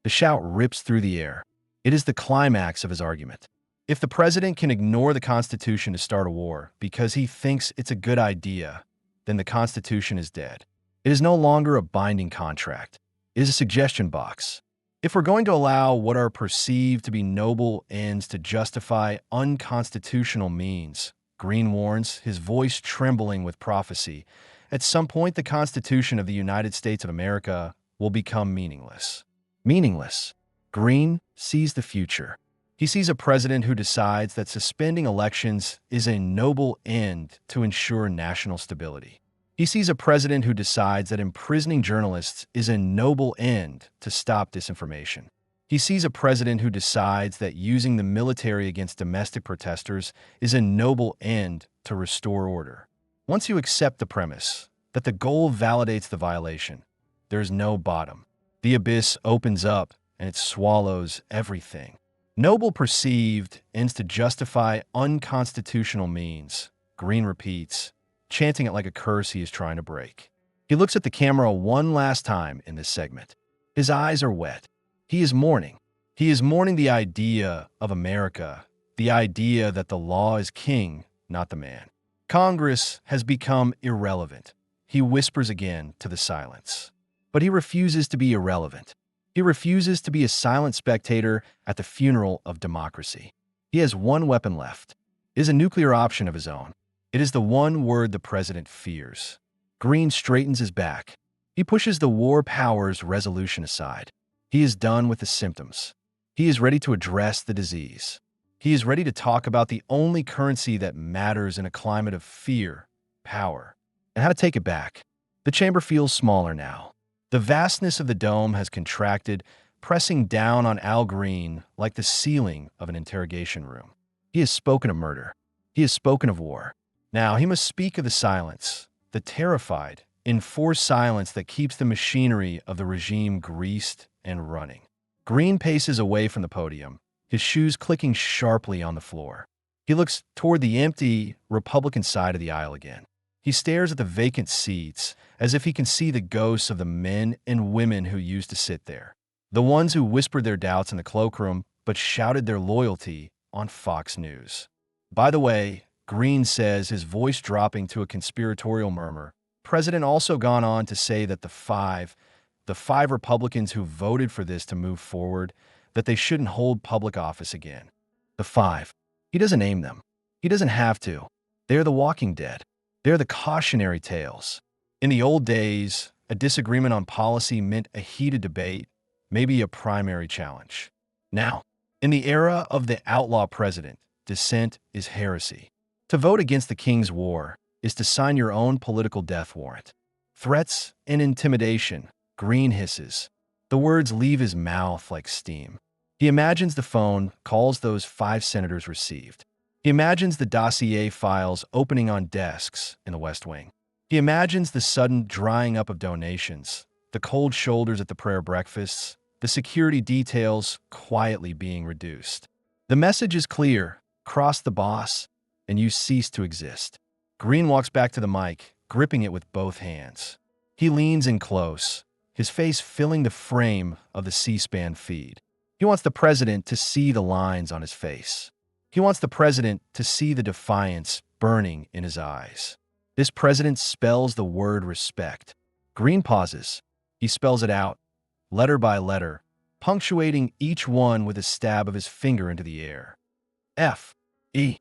Speaker 1: The shout rips through the air. It is the climax of his argument. If the president can ignore the Constitution to start a war because he thinks it's a good idea, then the Constitution is dead. It is no longer a binding contract. It is a suggestion box. If we're going to allow what are perceived to be noble ends to justify unconstitutional means, Green warns, his voice trembling with prophecy, at some point the Constitution of the United States of America will become meaningless. Meaningless. Green sees the future. He sees a president who decides that suspending elections is a noble end to ensure national stability. He sees a president who decides that imprisoning journalists is a noble end to stop disinformation. He sees a president who decides that using the military against domestic protesters is a noble end to restore order. Once you accept the premise that the goal validates the violation, there's no bottom. The abyss opens up and it swallows everything. Noble perceived ends to justify unconstitutional means, Green repeats, chanting it like a curse he is trying to break. He looks at the camera one last time in this segment. His eyes are wet. He is mourning. He is mourning the idea of America, the idea that the law is king, not the man. Congress has become irrelevant. He whispers again to the silence. But he refuses to be irrelevant. He refuses to be a silent spectator at the funeral of democracy. He has one weapon left. It is a nuclear option of his own. It is the one word the president fears. Green straightens his back. He pushes the war powers resolution aside. He is done with the symptoms. He is ready to address the disease. He is ready to talk about the only currency that matters in a climate of fear, power, and how to take it back. The chamber feels smaller now. The vastness of the dome has contracted, pressing down on Al Green like the ceiling of an interrogation room. He has spoken of murder. He has spoken of war. Now he must speak of the silence, the terrified, enforced silence that keeps the machinery of the regime greased and running. Green paces away from the podium, his shoes clicking sharply on the floor. He looks toward the empty Republican side of the aisle again. He stares at the vacant seats as if he can see the ghosts of the men and women who used to sit there. The ones who whispered their doubts in the cloakroom but shouted their loyalty on Fox News. By the way, Green says, his voice dropping to a conspiratorial murmur, President also gone on to say that the five Republicans who voted for this to move forward, that they shouldn't hold public office again. The five. He doesn't name them. He doesn't have to. They're the walking dead. They're the cautionary tales. In the old days, a disagreement on policy meant a heated debate, maybe a primary challenge. Now, in the era of the outlaw president, dissent is heresy. To vote against the king's war is to sign your own political death warrant. Threats and intimidation, Green hisses. The words leave his mouth like steam. He imagines the phone calls those 5 senators received. He imagines the dossier files opening on desks in the West Wing. He imagines the sudden drying up of donations, the cold shoulders at the prayer breakfasts, the security details quietly being reduced. The message is clear: cross the boss, and you cease to exist. Green walks back to the mic, gripping it with both hands. He leans in close, his face filling the frame of the C-SPAN feed. He wants the president to see the lines on his face. He wants the president to see the defiance burning in his eyes. This president spells the word respect. Green pauses. He spells it out, letter by letter, punctuating each one with a stab of his finger into the air. F-E-A-R.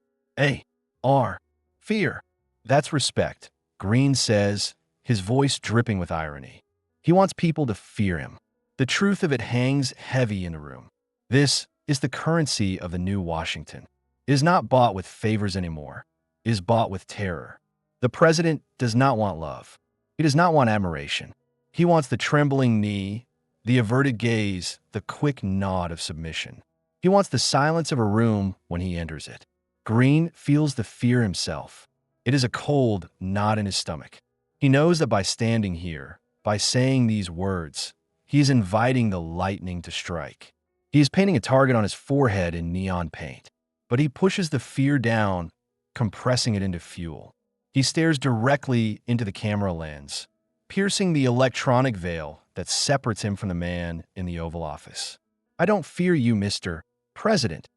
Speaker 1: Fear. That's respect, Green says, his voice dripping with irony. He wants people to fear him. The truth of it hangs heavy in the room. This is the currency of the new Washington. It is not bought with favors anymore. It is bought with terror. The president does not want love. He does not want admiration. He wants the trembling knee, the averted gaze, the quick nod of submission. He wants the silence of a room when he enters it. Green feels the fear himself. It is a cold knot in his stomach. He knows that by standing here, by saying these words, he is inviting the lightning to strike. He is painting a target on his forehead in neon paint, but he pushes the fear down, compressing it into fuel. He stares directly into the camera lens, piercing the electronic veil that separates him from the man in the Oval Office. "I don't fear you, Mr. President."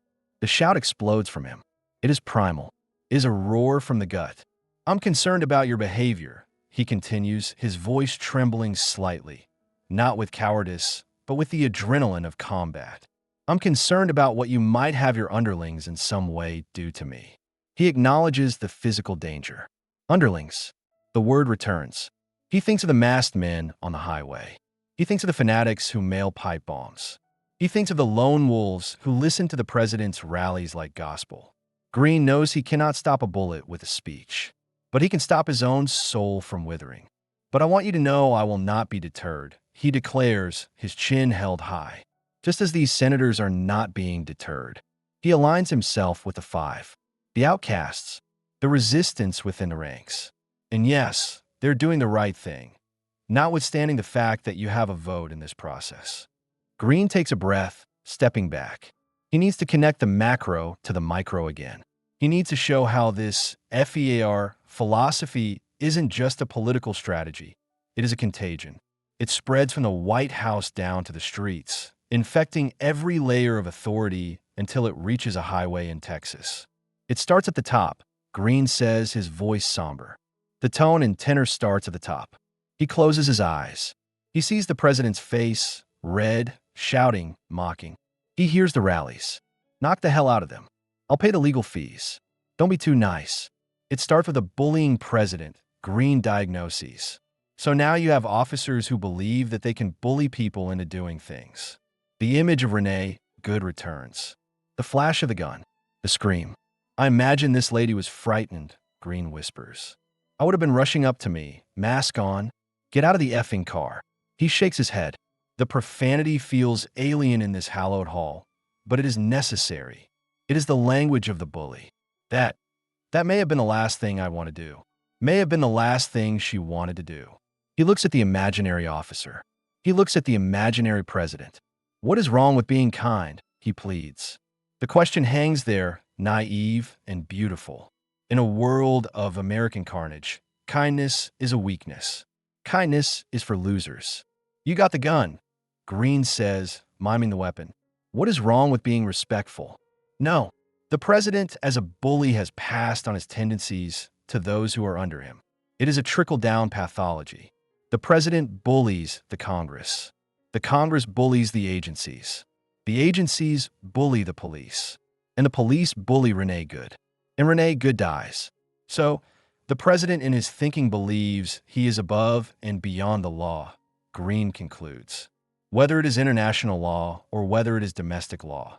Speaker 1: The shout explodes from him. It is primal. It is a roar from the gut. "I'm concerned about your behavior," he continues, his voice trembling slightly, not with cowardice, but with the adrenaline of combat. "I'm concerned about what you might have your underlings in some way do to me." He acknowledges the physical danger. Underlings. The word returns. He thinks of the masked men on the highway. He thinks of the fanatics who mail pipe bombs. He thinks of the lone wolves who listen to the president's rallies like gospel. Green knows he cannot stop a bullet with a speech, but he can stop his own soul from withering. "But I want you to know I will not be deterred," he declares, his chin held high. Just as these senators are not being deterred, he aligns himself with the 5, the outcasts, the resistance within the ranks. And yes, they're doing the right thing, notwithstanding the fact that you have a vote in this process. Green takes a breath, stepping back. He needs to connect the macro to the micro again. He needs to show how this FEAR philosophy isn't just a political strategy. It is a contagion. It spreads from the White House down to the streets, infecting every layer of authority until it reaches a highway in Texas. It starts at the top, Green says, his voice somber. The tone and tenor starts at the top. He closes his eyes. He sees the president's face, red, shouting, mocking. He hears the rallies. "Knock the hell out of them. I'll pay the legal fees. Don't be too nice." It starts with a bullying president, Green diagnoses. So now you have officers who believe that they can bully people into doing things. The image of Renee Good returns. The flash of the gun, The scream. I imagine this lady was frightened, Green whispers. I would have been rushing up to me, mask on. Get out of the effing car. He shakes his head. The profanity feels alien in this hallowed hall, but it is necessary. It is the language of the bully. That may have been the last thing I want to do. May have been the last thing she wanted to do. He looks at the imaginary officer. He looks at the imaginary president. What is wrong with being kind? He pleads. The question hangs there, naive and beautiful. In a world of American carnage, kindness is a weakness. Kindness is for losers. You got the gun, Green says, miming the weapon. What is wrong with being respectful? No. The president, as a bully, has passed on his tendencies to those who are under him. It is a trickle-down pathology. The president bullies the Congress. The Congress bullies the agencies. The agencies bully the police. And the police bully Renee Good. And Renee Good dies. So, the president in his thinking believes he is above and beyond the law, Green concludes. Whether it is international law or whether it is domestic law.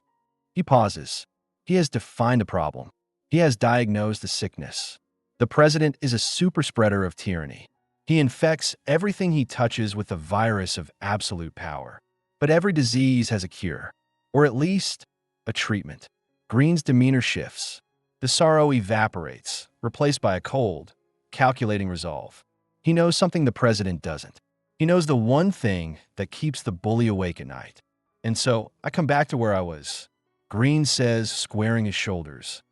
Speaker 1: He pauses. He has defined a problem. He has diagnosed a sickness. The president is a super spreader of tyranny. He infects everything he touches with the virus of absolute power. But every disease has a cure, or at least a treatment. Green's demeanor shifts. The sorrow evaporates, replaced by a cold, calculating resolve. He knows something the president doesn't. He knows the one thing that keeps the bully awake at night. And so, I come back to where I was. Green says, squaring his shoulders.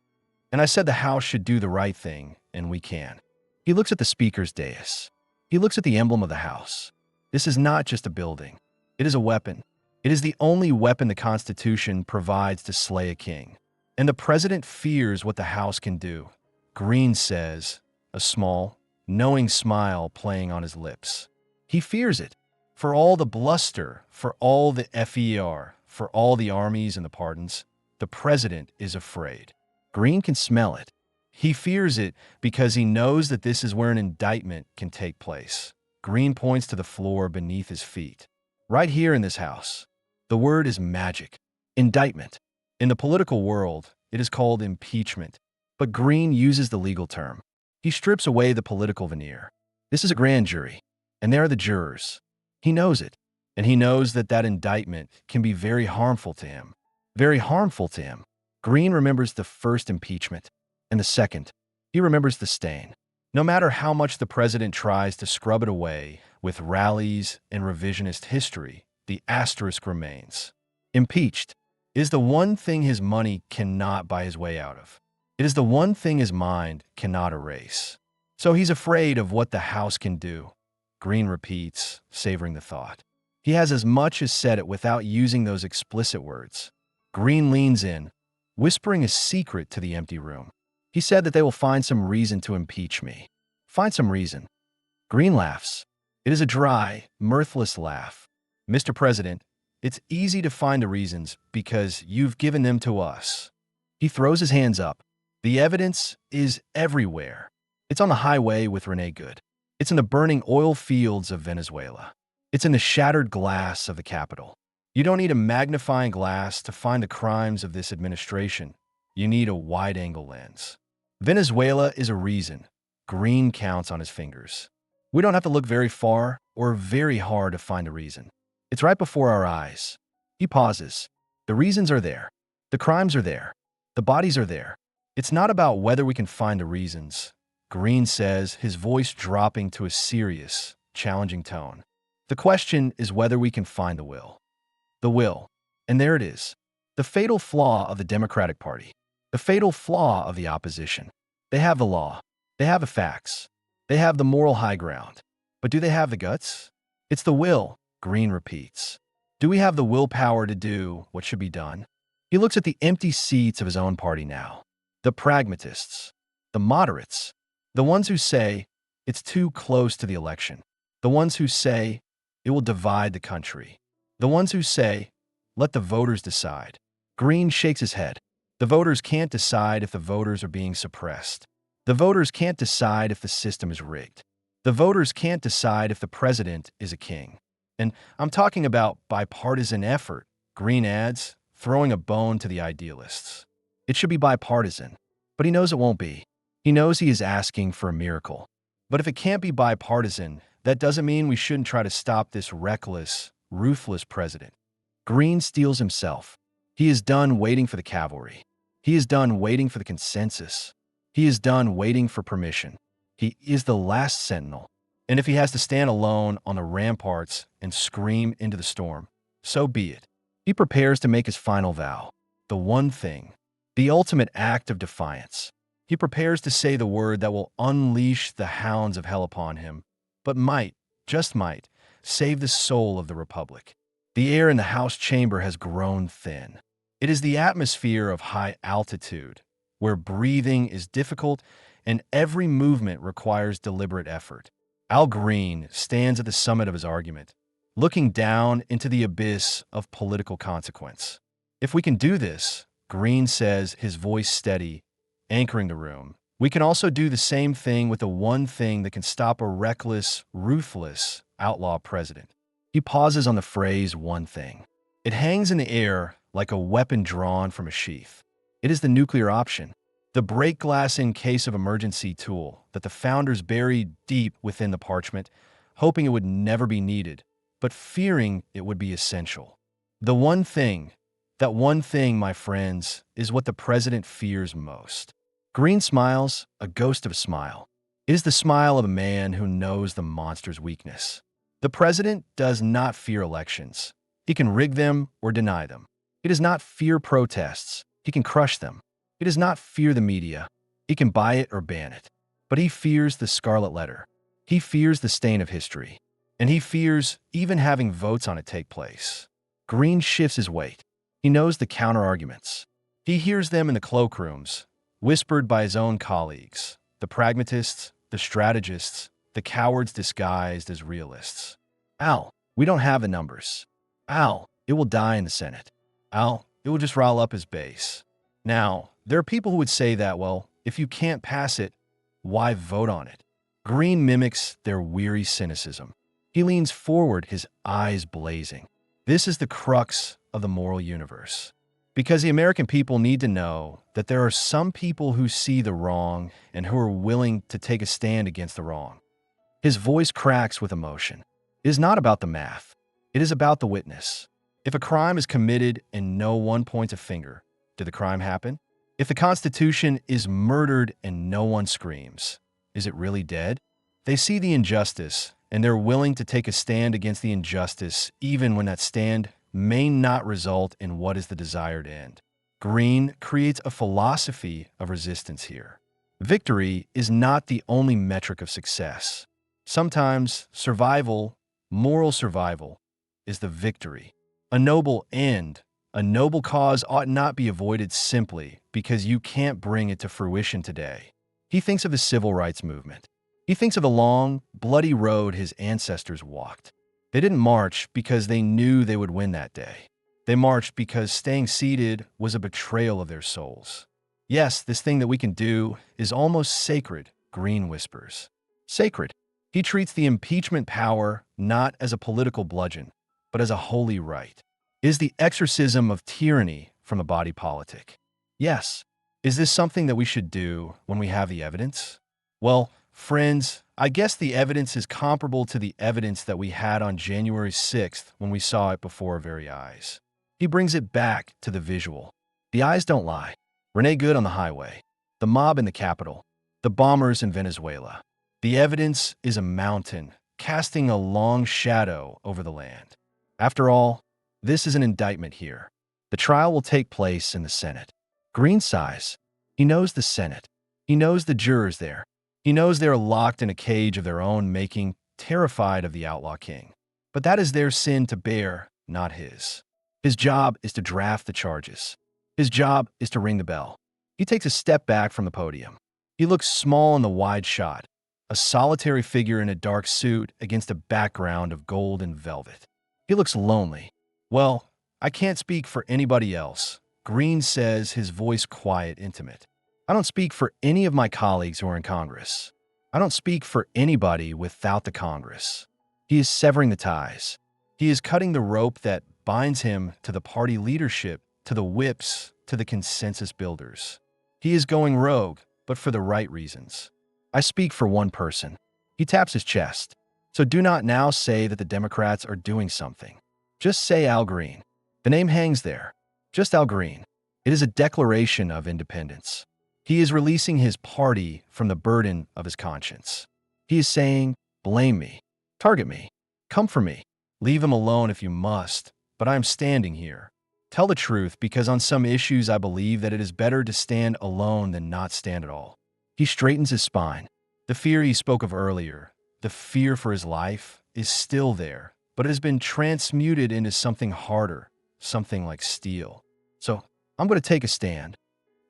Speaker 1: And I said the House should do the right thing, and we can. He looks at the Speaker's dais. He looks at the emblem of the House. This is not just a building. It is a weapon. It is the only weapon the Constitution provides to slay a king. And the president fears what the House can do. Green says, a small, knowing smile playing on his lips. He fears it. For all the bluster, for all the FER, for all the armies and the pardons, the president is afraid. Green can smell it. He fears it because he knows that this is where an indictment can take place. Green points to the floor beneath his feet. Right here in this house. The word is magic. Indictment. In the political world, it is called impeachment. But Green uses the legal term. He strips away the political veneer. This is a grand jury, and there are the jurors. He knows it, and he knows that that indictment can be very harmful to him. Very harmful to him. Green remembers the first impeachment, and the second. He remembers the stain. No matter how much the president tries to scrub it away with rallies and revisionist history, the asterisk remains. Impeached is the one thing his money cannot buy his way out of. It is the one thing his mind cannot erase. So he's afraid of what the House can do. Green repeats, savoring the thought. He has as much as said it without using those explicit words. Green leans in, whispering a secret to the empty room. He said that they will find some reason to impeach me. Find some reason. Green laughs. It is a dry, mirthless laugh. Mr. President, it's easy to find the reasons because you've given them to us. He throws his hands up. The evidence is everywhere. It's on the highway with Renee Good. It's in the burning oil fields of Venezuela. It's in the shattered glass of the Capitol. You don't need a magnifying glass to find the crimes of this administration. You need a wide-angle lens. Venezuela is a reason. Green counts on his fingers. We don't have to look very far or very hard to find a reason. It's right before our eyes. He pauses. The reasons are there. The crimes are there. The bodies are there. It's not about whether we can find the reasons. Green says, his voice dropping to a serious, challenging tone. The question is whether we can find the will. The will. And there it is. The fatal flaw of the Democratic Party. The fatal flaw of the opposition. They have the law. They have the facts. They have the moral high ground. But do they have the guts? It's the will, Green repeats. Do we have the willpower to do what should be done? He looks at the empty seats of his own party now. The pragmatists. The moderates. The ones who say, it's too close to the election. The ones who say, it will divide the country. The ones who say, let the voters decide. Green shakes his head. The voters can't decide if the voters are being suppressed. The voters can't decide if the system is rigged. The voters can't decide if the president is a king. And I'm talking about bipartisan effort, Green adds, throwing a bone to the idealists. It should be bipartisan. But he knows it won't be. He knows he is asking for a miracle. But if it can't be bipartisan, that doesn't mean we shouldn't try to stop this reckless, ruthless president. Green steels himself. He is done waiting for the cavalry. He is done waiting for the consensus. He is done waiting for permission. He is the last sentinel. And if he has to stand alone on the ramparts and scream into the storm, so be it. He prepares to make his final vow, the one thing, the ultimate act of defiance. He prepares to say the word that will unleash the hounds of hell upon him, but might, just might, save the soul of the Republic. The air in the House chamber has grown thin. It is the atmosphere of high altitude, where breathing is difficult and every movement requires deliberate effort. Al Green stands at the summit of his argument, looking down into the abyss of political consequence. If we can do this, Green says, his voice steady, anchoring the room, we can also do the same thing with the one thing that can stop a reckless, ruthless, outlaw president. He pauses on the phrase one thing. It hangs in the air like a weapon drawn from a sheath. It is the nuclear option, the break glass in case of emergency tool that the founders buried deep within the parchment, hoping it would never be needed, but fearing it would be essential. The one thing, that one thing, my friends, is what the president fears most. Green smiles, a ghost of a smile. It is the smile of a man who knows the monster's weakness. The president does not fear elections. He can rig them or deny them. He does not fear protests. He can crush them. He does not fear the media. He can buy it or ban it. But he fears the scarlet letter. He fears the stain of history. And he fears even having votes on it take place. Green shifts his weight. He knows the counter-arguments. He hears them in the cloakrooms, whispered by his own colleagues, the pragmatists, the strategists, the cowards disguised as realists. Al, we don't have the numbers. Al, it will die in the Senate. Al, it will just rile up his base. Now, there are people who would say that, well, if you can't pass it, why vote on it? Green mimics their weary cynicism. He leans forward, his eyes blazing. This is the crux of the moral universe. Because the American people need to know that there are some people who see the wrong and who are willing to take a stand against the wrong. His voice cracks with emotion. It is not about the math. It is about the witness. If a crime is committed and no one points a finger, did the crime happen? If the Constitution is murdered and no one screams, is it really dead? They see the injustice, and they're willing to take a stand against the injustice even when that stand may not result in what is the desired end. Green creates a philosophy of resistance here. Victory is not the only metric of success. Sometimes survival, moral survival, is the victory. A noble end, a noble cause ought not be avoided simply because you can't bring it to fruition today. He thinks of the civil rights movement. He thinks of the long, bloody road his ancestors walked. They didn't march because they knew they would win that day. They marched because staying seated was a betrayal of their souls. Yes, this thing that we can do is almost sacred, Green whispers. Sacred. He treats the impeachment power not as a political bludgeon, but as a holy right. It is the exorcism of tyranny from the body politic. Yes. Is this something that we should do when we have the evidence? Well, friends, I guess the evidence is comparable to the evidence that we had on January 6th when we saw it before our very eyes. He brings it back to the visual. The eyes don't lie. Renee Good on the highway, the mob in the Capitol, the bombers in Venezuela. The evidence is a mountain, casting a long shadow over the land. After all, this is an indictment here. The trial will take place in the Senate. Green sighs. He knows the Senate. He knows the jurors there. He knows they are locked in a cage of their own making, terrified of the outlaw king. But that is their sin to bear, not his. His job is to draft the charges. His job is to ring the bell. He takes a step back from the podium. He looks small in the wide shot, a solitary figure in a dark suit against a background of gold and velvet. He looks lonely. Well, I can't speak for anybody else, Green says, his voice quiet, intimate. I don't speak for any of my colleagues who are in Congress. I don't speak for anybody without the Congress. He is severing the ties. He is cutting the rope that binds him to the party leadership, to the whips, to the consensus builders. He is going rogue, but for the right reasons. I speak for one person. He taps his chest. So do not now say that the Democrats are doing something. Just say Al Green. The name hangs there. Just Al Green. It is a declaration of independence. He is releasing his party from the burden of his conscience. He is saying, blame me, target me, come for me, leave him alone if you must, but I am standing here. Tell the truth, because on some issues I believe that it is better to stand alone than not stand at all. He straightens his spine. The fear he spoke of earlier, the fear for his life, is still there, but it has been transmuted into something harder, something like steel. So I'm going to take a stand.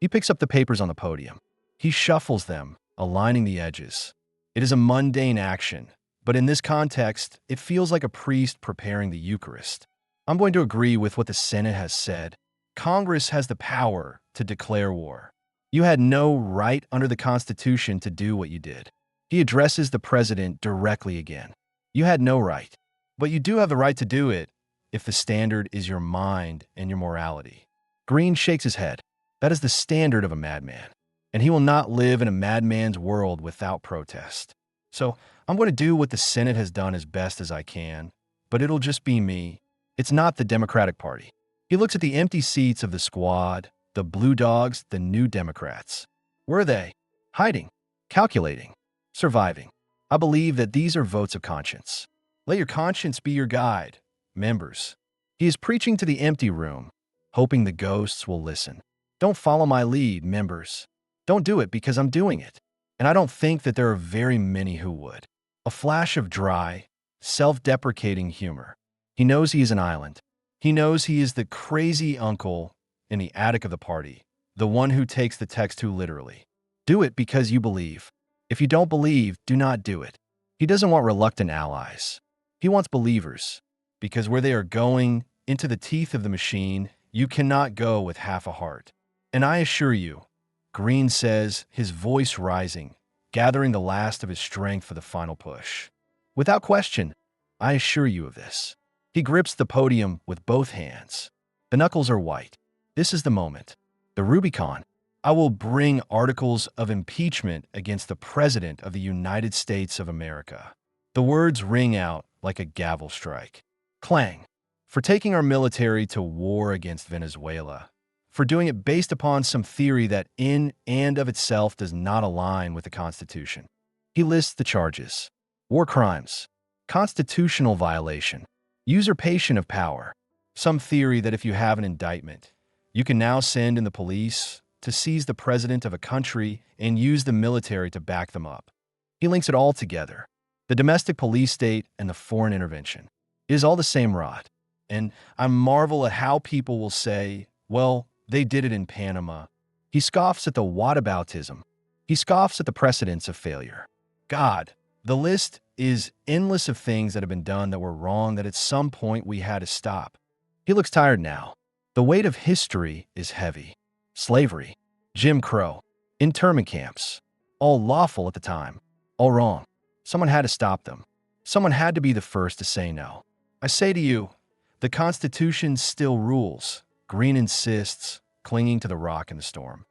Speaker 1: He picks up the papers on the podium. He shuffles them, aligning the edges. It is a mundane action, but in this context, it feels like a priest preparing the Eucharist. I'm going to agree with what the Senate has said. Congress has the power to declare war. You had no right under the Constitution to do what you did. He addresses the president directly again. You had no right, but you do have the right to do it if the standard is your mind and your morality. Green shakes his head. That is the standard of a madman, and he will not live in a madman's world without protest. So I'm going to do what the Senate has done as best as I can, but it'll just be me. It's not the Democratic Party. He looks at the empty seats of the squad, the blue dogs, the new Democrats. Where are they? Hiding, calculating, surviving. I believe that these are votes of conscience. Let your conscience be your guide, members. He is preaching to the empty room, hoping the ghosts will listen. Don't follow my lead, members. Don't do it because I'm doing it. And I don't think that there are very many who would. A flash of dry, self-deprecating humor. He knows he is an island. He knows he is the crazy uncle in the attic of the party, the one who takes the text too literally. Do it because you believe. If you don't believe, do not do it. He doesn't want reluctant allies. He wants believers, because where they are going, into the teeth of the machine, you cannot go with half a heart. And I assure you, Green says, his voice rising, gathering the last of his strength for the final push. Without question, I assure you of this. He grips the podium with both hands. The knuckles are white. This is the moment. The Rubicon. I will bring articles of impeachment against the President of the United States of America. The words ring out like a gavel strike. Clang. For taking our military to war against Venezuela. For doing it based upon some theory that in and of itself does not align with the Constitution. He lists the charges. War crimes. Constitutional violation. Usurpation of power. Some theory that if you have an indictment, you can now send in the police to seize the president of a country and use the military to back them up. He links it all together. The domestic police state and the foreign intervention. It is all the same rod. And I marvel at how people will say, well, they did it in Panama. He scoffs at the whataboutism. He scoffs at the precedents of failure. God, the list is endless of things that have been done that were wrong that at some point we had to stop. He looks tired now. The weight of history is heavy. Slavery, Jim Crow, internment camps, all lawful at the time, all wrong. Someone had to stop them. Someone had to be the first to say no. I say to you, the Constitution still rules. Green insists, clinging to the rock in the storm.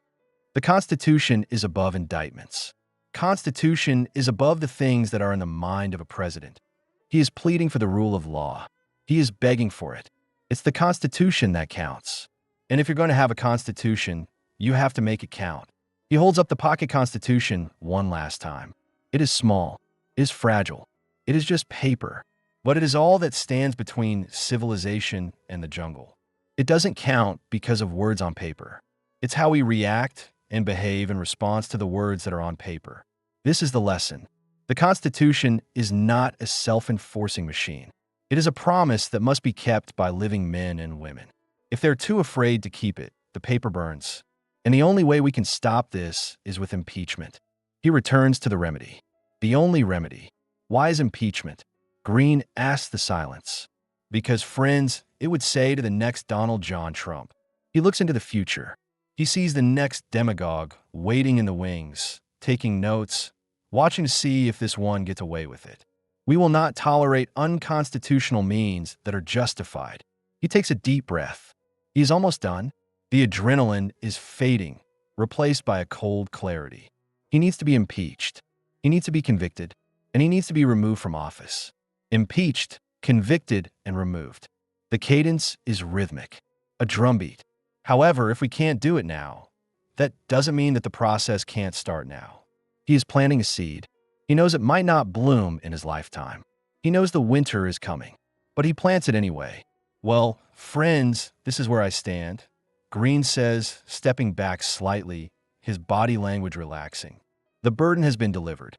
Speaker 1: The Constitution is above indictments. Constitution is above the things that are in the mind of a president. He is pleading for the rule of law. He is begging for it. It's the Constitution that counts. And if you're going to have a Constitution, you have to make it count. He holds up the pocket Constitution one last time. It is small. It is fragile. It is just paper. But it is all that stands between civilization and the jungle. It doesn't count because of words on paper. It's how we react and behave in response to the words that are on paper. This is the lesson. The Constitution is not a self-enforcing machine. It is a promise that must be kept by living men and women. If they're too afraid to keep it, the paper burns. And the only way we can stop this is with impeachment. He returns to the remedy. The only remedy. Why is impeachment? Green asks the silence. Because, friends, it would say to the next Donald John Trump. He looks into the future. He sees the next demagogue waiting in the wings, taking notes, watching to see if this one gets away with it. We will not tolerate unconstitutional means that are justified. He takes a deep breath. He is almost done. The adrenaline is fading, replaced by a cold clarity. He needs to be impeached. He needs to be convicted, and he needs to be removed from office. Impeached, convicted, and removed. The cadence is rhythmic, a drumbeat. However, if we can't do it now, that doesn't mean that the process can't start now. He is planting a seed. He knows it might not bloom in his lifetime. He knows the winter is coming, but he plants it anyway. Well, friends, this is where I stand. Green says, stepping back slightly, his body language relaxing. The burden has been delivered.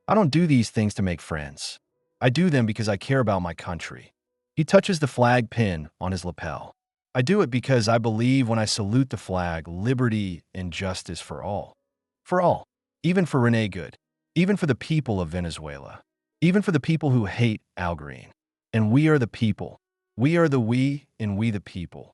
Speaker 1: I don't do these things to make friends. I do them because I care about my country. He touches the flag pin on his lapel. I do it because I believe when I salute the flag, liberty and justice for all. For all. Even for Renee Good. Even for the people of Venezuela. Even for the people who hate Al Green. And we are the people. We are the we, and we the people.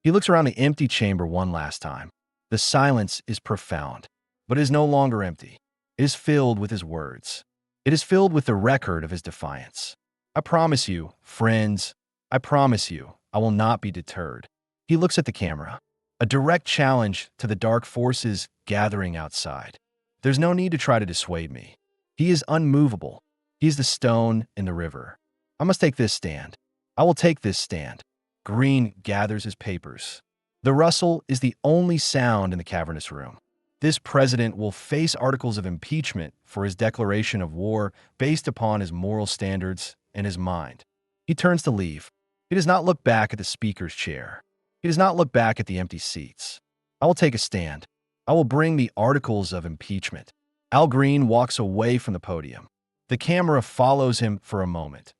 Speaker 1: He looks around the empty chamber one last time. The silence is profound, but it is no longer empty. It is filled with his words. It is filled with the record of his defiance. I promise you, friends, I promise you, I will not be deterred. He looks at the camera, a direct challenge to the dark forces gathering outside. There's no need to try to dissuade me. He is unmovable. He is the stone in the river. I must take this stand. I will take this stand. Green gathers his papers. The rustle is the only sound in the cavernous room. This president will face articles of impeachment for his declaration of war based upon his moral standards and his mind. He turns to leave. He does not look back at the speaker's chair. He does not look back at the empty seats. I will take a stand. I will bring the articles of impeachment. Al Green walks away from the podium. The camera follows him for a moment.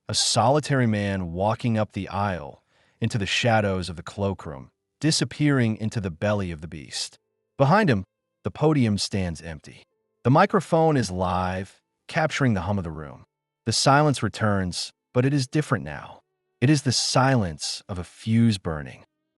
Speaker 1: A solitary man walking up the aisle into the shadows of the cloakroom, disappearing into the belly of the beast. Behind him, the podium stands empty. The microphone is live, capturing the hum of the room. The silence returns, but it is different now. It is the silence of a fuse burning,